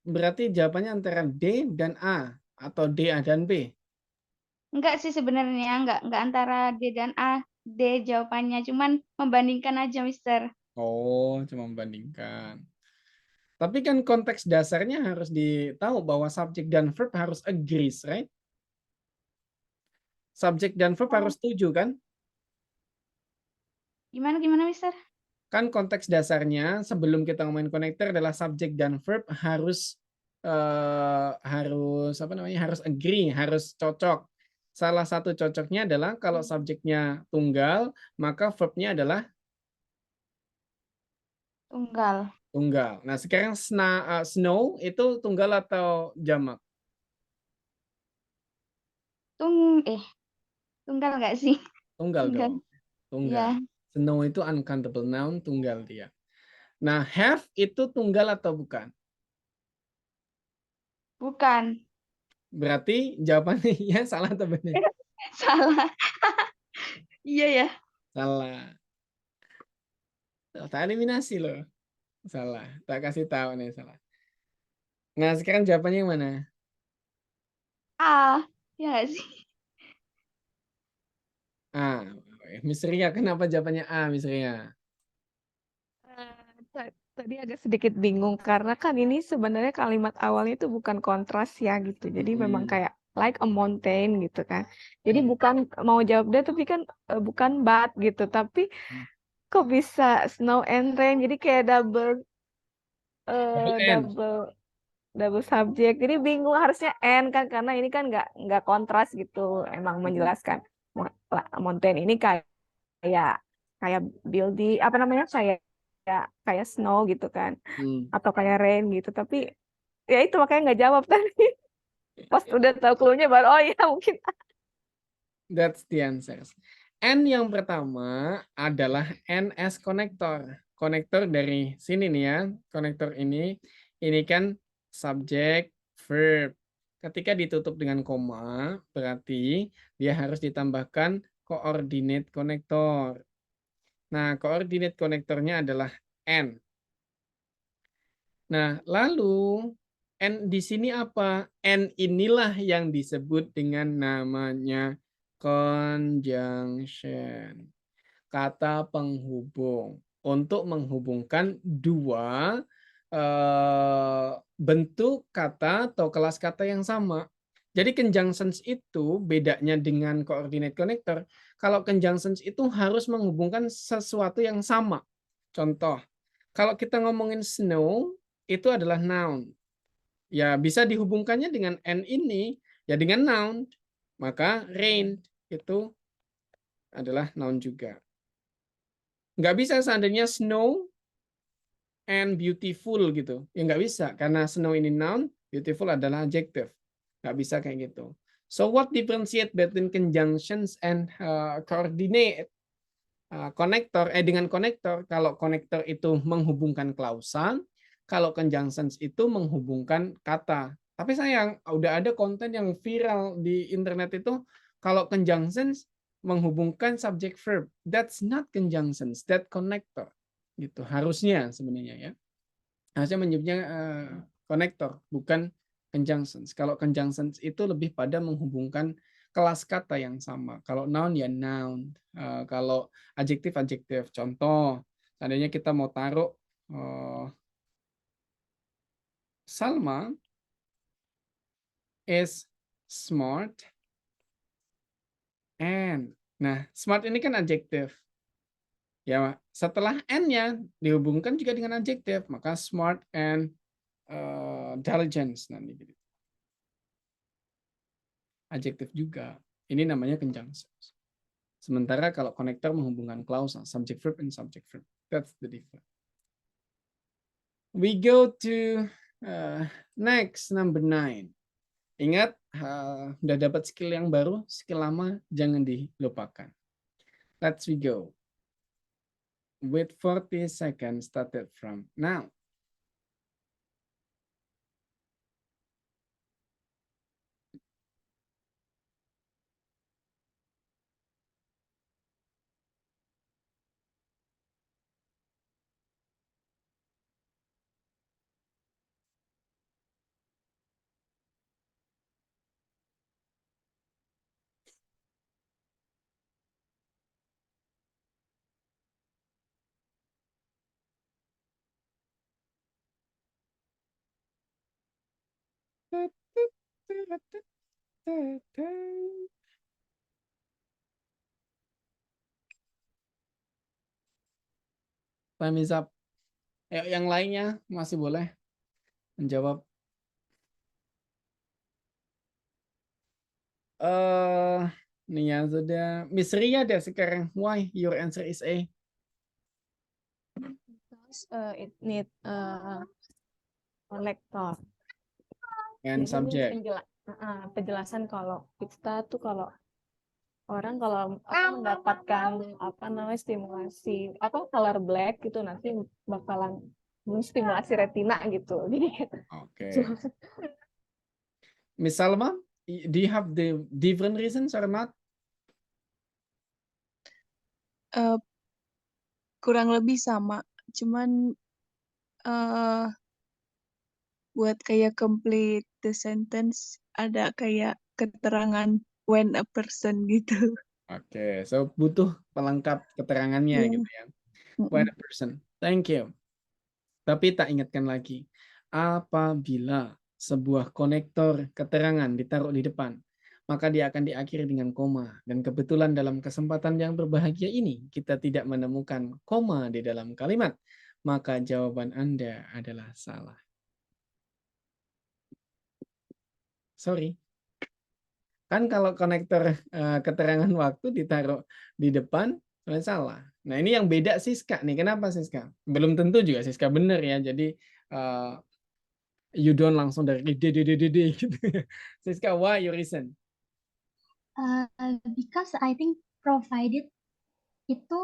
Berarti jawabannya antara D dan A atau D dan B. Enggak sih sebenarnya, nggak antara D dan A. D jawabannya, cuman membandingkan aja, Mister. Oh, cuma membandingkan. Tapi kan konteks dasarnya harus ditahu bahwa subjek dan verb harus agrees, right? Subjek dan verb harus setuju kan? Gimana, Mister? Kan konteks dasarnya sebelum kita ngomongin konektor adalah subjek dan verb harus apa namanya? Harus agree, harus cocok. Salah satu cocoknya adalah kalau subjeknya tunggal, maka verbnya adalah Tunggal. tunggal. Nah, sekarang snow itu tunggal atau jamak? Tunggal nggak sih? Tunggal Tunggal. dong. Tunggal. Ya, Snow itu uncountable noun, tunggal dia. Nah, have itu tunggal atau bukan? bukan. Berarti jawabannya ya salah atau benar? Salah. Iya ya. Salah. Tak eliminasi loh. Salah. Tak kasih tahu nih salah. Nah, sekarang jawabannya yang mana? A. Ya nggak sih? A. Miss Ria, kenapa jawabannya A, Miss Ria? Tadi agak sedikit bingung karena kan ini sebenarnya kalimat awalnya itu bukan kontras ya gitu. Jadi memang kayak like a mountain gitu kan. Jadi bukan mau jawab dia tapi kan bukan but gitu. Tapi kok bisa snow and rain? Jadi kayak double N. double subjek. Jadi bingung harusnya and kan karena ini kan nggak kontras gitu. Emang menjelaskan mountain ini kayak kayak building apa namanya kayak snow gitu kan atau kayak rain gitu tapi ya itu makanya nggak jawab tadi pas udah tahu cluenya baru oh iya mungkin That's the answer. N yang pertama adalah NS konektor. Konektor dari sini nih ya. Konektor ini kan subjek verb. Ketika ditutup dengan koma, berarti dia harus ditambahkan coordinate konektor. Nah, coordinate konektornya adalah N. Nah, lalu N di sini apa? N inilah yang disebut dengan namanya conjunction. kata penghubung untuk menghubungkan dua bentuk kata atau kelas kata yang sama. Jadi conjunctions itu bedanya dengan coordinate connector. Kalau conjunctions itu harus menghubungkan sesuatu yang sama. Contoh, kalau kita ngomongin snow, itu adalah noun. Ya bisa dihubungkannya dengan n ini, ya dengan noun. Maka rain itu adalah noun juga. Nggak bisa seandainya snow and beautiful gitu. Ya nggak bisa, karena snow ini noun, beautiful adalah adjective. Nggak bisa kayak gitu. So what differentiate between conjunctions and coordinate? Konektor, dengan konektor, kalau konektor itu menghubungkan klausa, kalau conjunctions itu menghubungkan kata. Tapi sayang, udah ada konten yang viral di internet itu, kalau conjunctions menghubungkan subject verb. That's not conjunctions, that connector. Gitu, harusnya sebenarnya ya. Harusnya menyebutnya konektor, bukan conjunctions. Kalau conjunctions itu lebih pada menghubungkan kelas kata yang sama. Kalau noun ya noun. Kalau adjektif adjektif. Contoh, seandainya kita mau taruh Salma is smart and. Nah, smart ini kan adjektif. Ya, setelah n-nya dihubungkan juga dengan adjektif, maka smart and intelligence nanti gitu. Adjektif juga. Ini namanya conjunctions. Sementara kalau konektor menghubungkan klausa, subject verb and subject verb. That's the difference. We go to next, number 9. Ingat, udah dapat skill yang baru, skill lama jangan dilupakan. Let's we go. With 40 seconds started from now. Time is up. Yang lainnya masih boleh menjawab. Nih ya sudah. Miss Ria deh sekarang. Why your answer is A? Because it need connector. And Jadi ini subject. penjelasan kalau kita tuh kalau orang kalau mendapatkan stimulasi color black gitu nanti bakalan menstimulasi retina gitu. Jadi Oke. Miss Salma, do you have the different reasons or not? Kurang lebih sama, cuman buat kayak complete the sentence ada kayak keterangan when a person gitu. Oke, so butuh pelengkap keterangannya Iya. gitu ya. When a person. Thank you. Tapi tak ingatkan lagi, apabila sebuah konektor keterangan ditaruh di depan, maka dia akan diakhiri dengan koma. Dan kebetulan dalam kesempatan yang berbahagia ini, kita tidak menemukan koma di dalam kalimat. Maka jawaban Anda adalah salah. Sorry. Kan kalau konektor keterangan waktu ditaruh di depan, salah. Nah ini yang beda Siska nih. Kenapa Siska? Belum tentu juga Siska benar ya. Jadi you don't langsung dari D gitu. Siska, why you reason? Because I think provided itu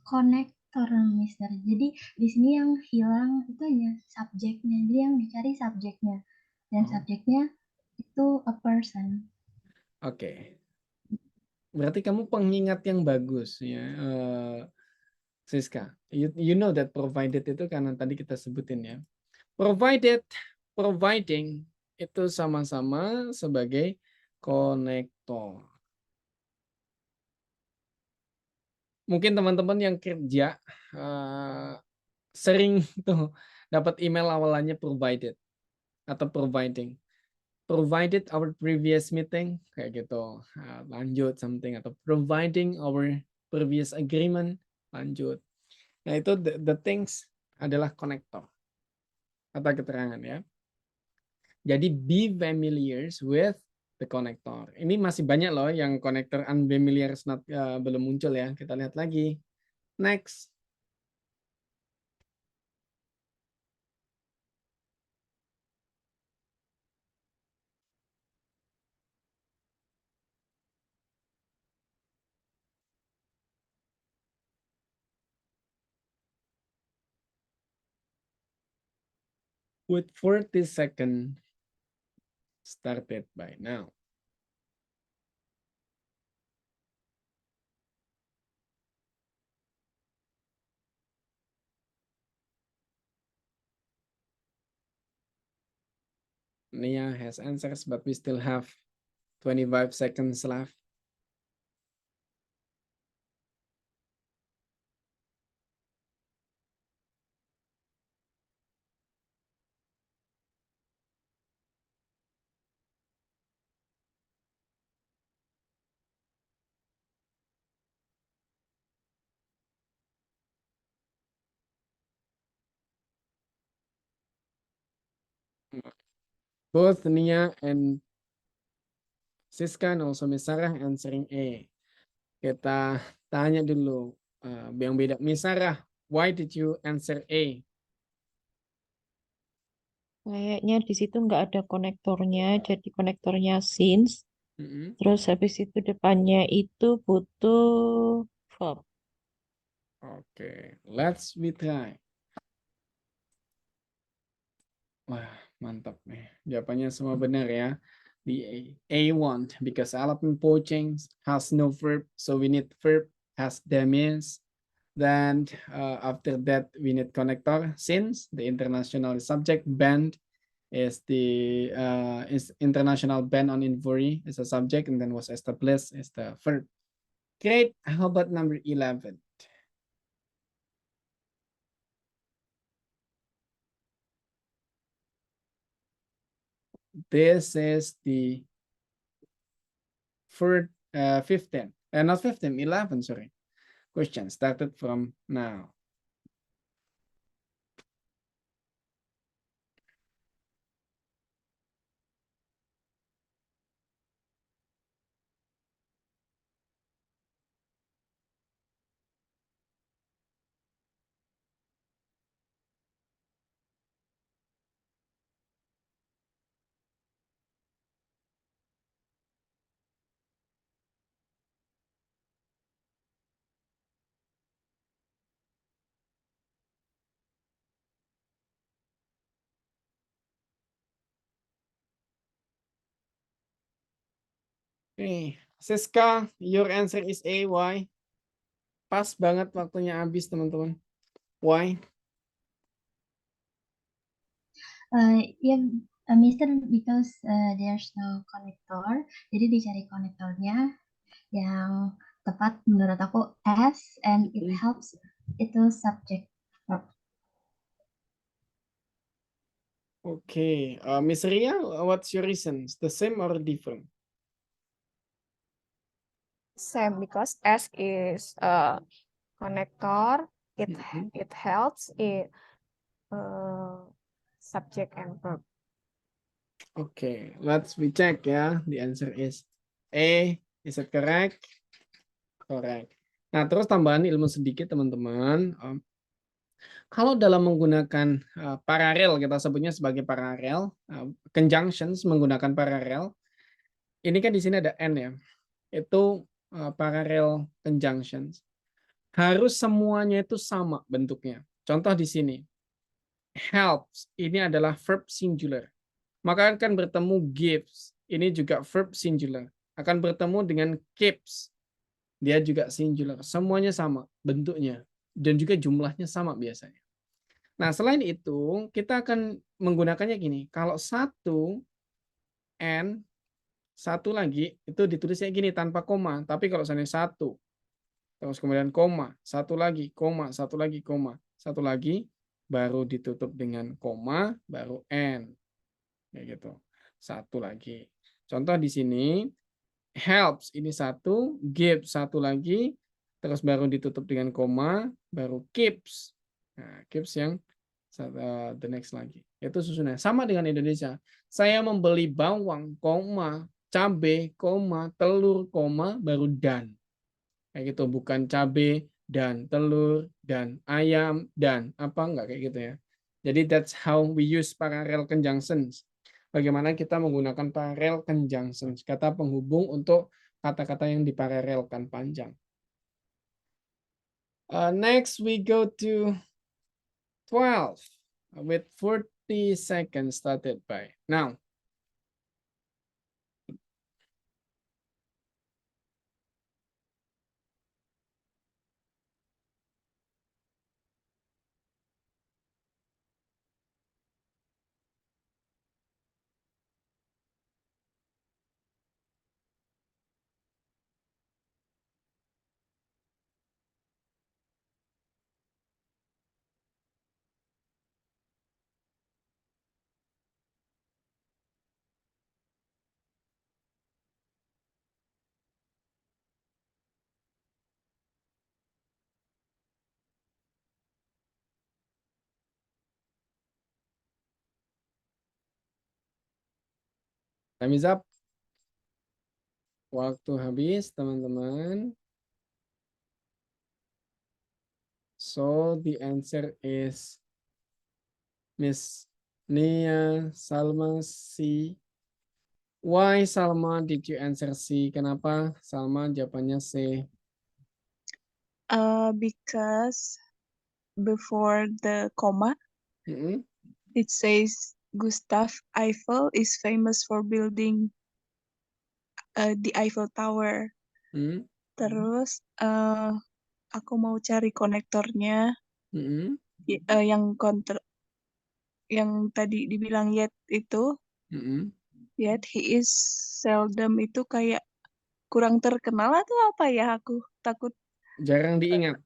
connector, Mister. Jadi di sini yang hilang itu hanya subjeknya. Jadi yang dicari subjeknya dan subjeknya itu a person. Oke. Berarti kamu pengingat yang bagus ya, Siska. You know that provided itu karena tadi kita sebutin ya. Provided, providing itu sama-sama sebagai konektor. Mungkin teman-teman yang kerja sering tuh dapat email awalannya provided atau providing. Provided our previous meeting, kayak gitu. Lanjut something, atau providing our previous agreement, lanjut. Nah, itu the things adalah konektor. Kata keterangan ya. Jadi be familiar with the connector. Ini masih banyak loh yang konektor unfamiliar belum muncul ya. Kita lihat lagi. Next. With 40 seconds started by now. Nia has answers, but we still have 25 seconds left. Both Nia and Siska and also Miss Sarah answering A. Kita tanya dulu yang beda. Miss Sarah, why did you answer A? Kayaknya di situ nggak ada konektornya, jadi konektornya since. Terus habis itu depannya itu butuh verb. Oke, let's try. Wah, mantap nih. Jawabannya semua benar ya. The A1, because elephant poaching has no verb, so we need verb has demise. Then after that, we need connector since the international subject, band is the international ban on injury is a subject, and then was established is the verb. Great. How about number 11? This is the 15, not 15, 11, sorry. Question started from now. Okay, Siska, your answer is A. Why? Pas banget waktunya habis, teman-teman. Why? Yeah, Mister, because there's no connector, jadi dicari konektornya yang tepat menurut aku S, and it helps itu subject verb. Okay, Miss Ria, what's your reasons? The same or different? Same, because S is a connector. It helps it subject and verb. Okay, let's check ya. The answer is A. Is it correct? Correct. Nah, terus tambahan ilmu sedikit, teman-teman. Kalau dalam menggunakan paralel, kita sebutnya sebagai paralel, conjunctions menggunakan paralel. Ini kan di sini ada N ya. Itu parallel conjunctions. Harus semuanya itu sama bentuknya. Contoh di sini. Helps, ini adalah verb singular. Maka akan bertemu gives, ini juga verb singular. Akan bertemu dengan keeps, dia juga singular. Semuanya sama bentuknya. Dan juga jumlahnya sama biasanya. Nah, selain itu, kita akan menggunakannya gini. Kalau satu, and satu lagi, itu ditulisnya gini tanpa koma. Tapi kalau misalnya satu, terus kemudian koma, satu lagi, koma, satu lagi, koma, satu lagi, baru ditutup dengan koma, baru N. Kayak gitu. Satu lagi. Contoh di sini, helps, ini satu, gives, satu lagi, terus baru ditutup dengan koma, baru keeps. Nah, keeps yang the next lagi. Itu susunannya. Sama dengan Indonesia. Saya membeli bawang, koma, cabai, koma, telur, koma, baru dan. Kayak gitu, bukan cabai dan telur dan ayam dan apa enggak kayak gitu ya. Jadi that's how we use parallel conjunctions. Bagaimana kita menggunakan parallel conjunctions, kata penghubung untuk kata-kata yang diparalelkan panjang. Next we go to 12 with 40 seconds started by now. Time is up. Waktu habis, teman-teman. So the answer is Miss Nia Salma C. Why Salma did you answer C? Kenapa Salma jawabannya C? Because before the comma, Mm-mm. it says Gustav Eiffel is famous for building the Eiffel Tower. Mm-mm. Terus aku mau cari konektornya Mm-mm. yang tadi dibilang yet itu, Mm-mm. yet he is seldom itu kayak kurang terkenal atau apa ya, aku takut Jarang diingat.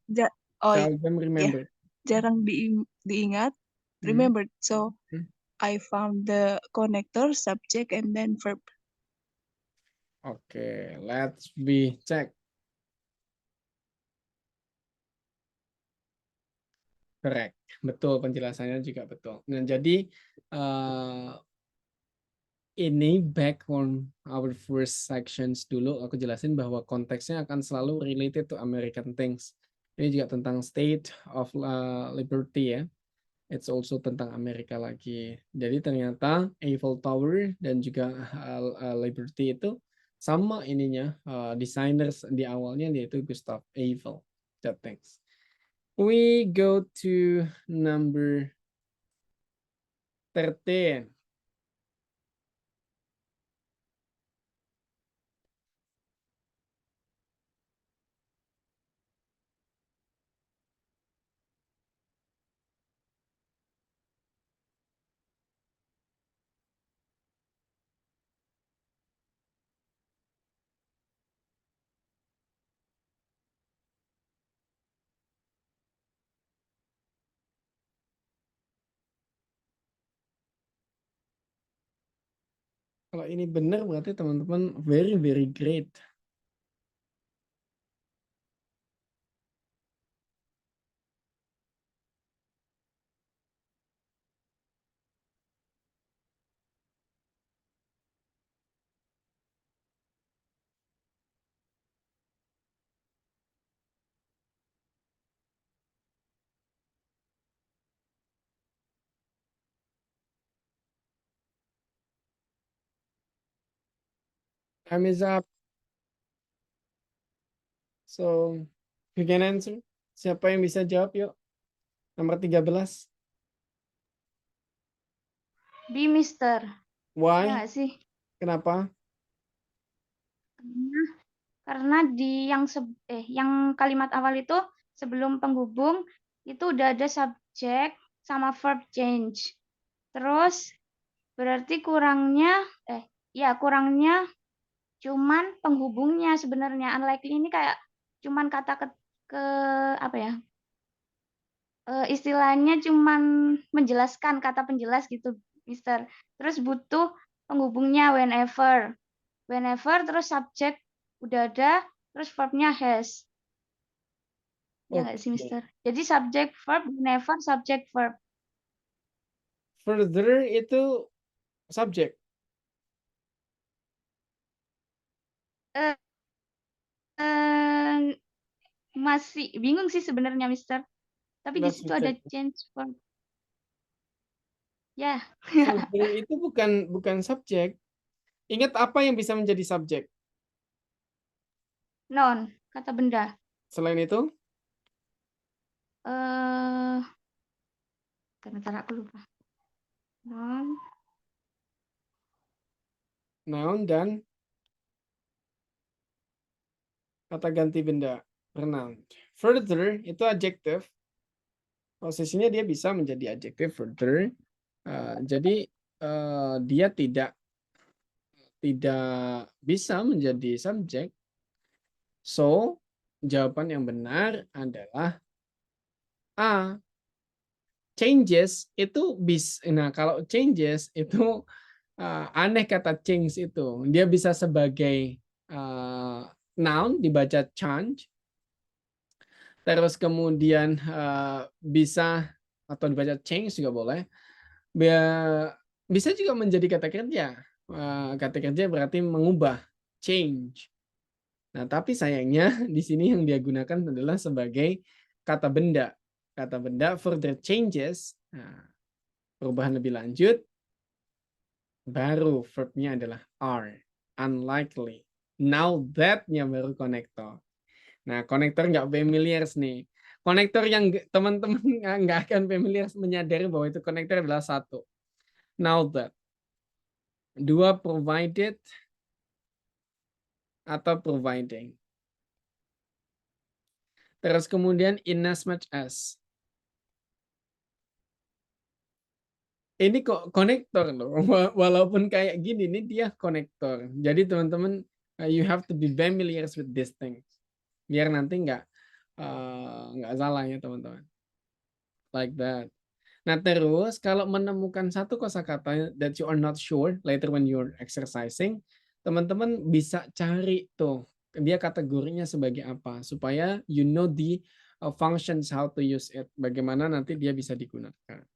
oh Seldom ya, remember. jarang diingat, Mm. remembered. So Mm. I found the connector, subject, and then verb. Oke, let's be check. Correct. Betul, penjelasannya juga betul. Nah, jadi ini back on our first sections dulu, aku jelasin bahwa konteksnya akan selalu related to American things. Ini juga tentang state of liberty ya. It's also tentang Amerika lagi. Jadi ternyata Eiffel Tower dan juga Liberty itu sama ininya, designers di awalnya yaitu Gustav Eiffel. That things. We go to number 13. Kalau ini benar berarti teman-teman very very great. Time is up. So, you can answer. Siapa yang bisa jawab yuk? Nomor 13. B, Mister. Why? Ya nggak sih? Kenapa? Karena di yang kalimat awal itu sebelum penghubung itu udah ada subjek sama verb change. Terus berarti kurangnya kurangnya cuman penghubungnya sebenarnya. Unlikely ini kayak cuman kata ke apa ya? Istilahnya cuman menjelaskan kata penjelas gitu, Mister. Terus butuh penghubungnya whenever. Whenever terus subjek udah ada, terus verbnya has. Ya nggak sih, Oke. Mister? Jadi subjek verb, whenever subjek verb. Further itu subjek. Eh, eh, masih bingung sih sebenarnya, Mister. Tapi di Let's situ ada check. change verb. Ya, Further itu bukan subjek. Ingat apa yang bisa menjadi subjek? noun, kata benda. Selain itu, Eh, bentar aku lupa. noun dan kata ganti benda, pronoun. Further itu adjective. Posisinya dia bisa menjadi adjective further. Jadi dia tidak bisa menjadi subjek. So, jawaban yang benar adalah A. Changes itu bisa. Nah, kalau changes itu aneh kata change itu. Dia bisa sebagai noun dibaca change. Terus kemudian bisa atau dibaca change juga boleh. Bisa juga menjadi kata kerja. Kata kerja berarti mengubah, change. Nah, tapi sayangnya di sini yang dia gunakan adalah sebagai kata benda. Kata benda further changes. Nah, perubahan lebih lanjut, baru verbnya adalah are. Unlikely. Now that-nya baru konektor. Nah, konektor nggak familiar nih. Konektor yang teman-teman nggak akan familiar menyadari bahwa itu konektor adalah satu. Now that. Dua, provided atau providing. Terus kemudian in as much as. Ini kok konektor loh. Walaupun kayak gini, ini dia konektor. Jadi teman-teman, you have to be familiar with these things. Biar nanti nggak salah ya teman-teman. Like that. Nah terus kalau menemukan satu kosakata that you are not sure later when you're exercising, teman-teman bisa cari tuh dia kategorinya sebagai apa supaya you know the functions how to use it, bagaimana nanti dia bisa digunakan.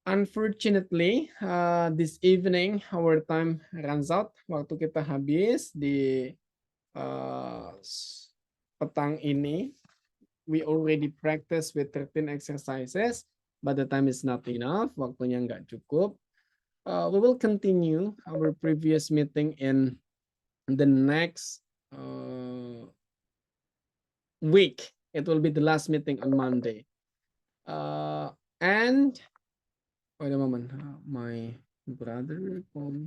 Unfortunately, this evening our time runs out. Waktu kita habis di petang ini. We already practice with 13 exercises, but the time is not enough. Waktunya nggak cukup. We will continue our previous meeting in the next week. It will be the last meeting on Monday. And wait a moment, my brother called.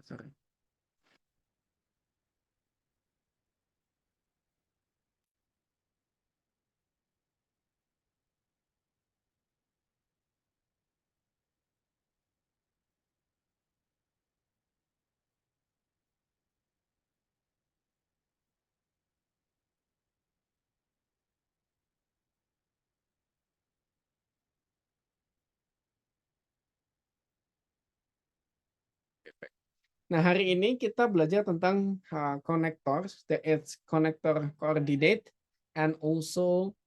Sorry. Nah, hari ini kita belajar tentang connectors, it's connector coordinate, and also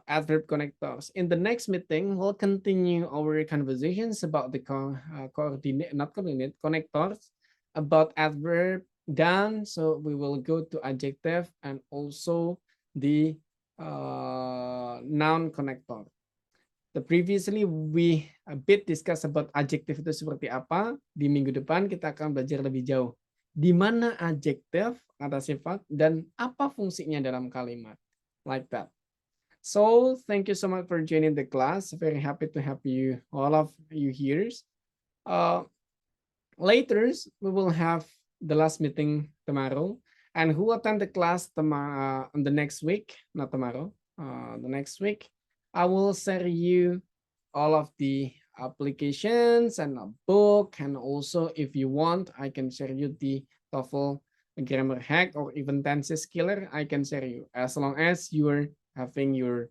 adverb connectors. In the next meeting, we'll continue our conversations about the connectors, about adverb, done. So we will go to adjective and also the noun connector. Previously we a bit discuss about adjective itu seperti apa. Di minggu depan kita akan belajar lebih jauh. Di mana adjective, kata sifat, dan apa fungsinya dalam kalimat. Like that. So, thank you so much for joining the class. Very happy to have you, all of you here. Later, we will have the last meeting tomorrow. And who attend the class tomorrow, on the next week, not tomorrow, the next week, I will share you all of the applications and a book. And also, if you want, I can share you the TOEFL a grammar hack or even tenses killer, I can share you as long as you're having your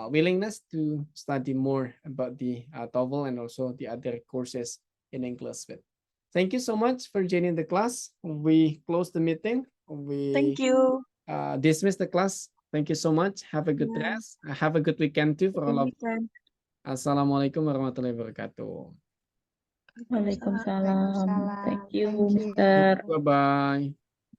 willingness to study more about the TOEFL and also the other courses in English with. Thank you so much for joining the class. We close the meeting. We Thank you. dismiss the class. Thank you so much. Have a good Yeah. rest. Have a good weekend too for Good all of you. weekend. Assalamualaikum warahmatullahi wabarakatuh. Waalaikumsalam. Thank you, Thank you. Mister. Bye-bye.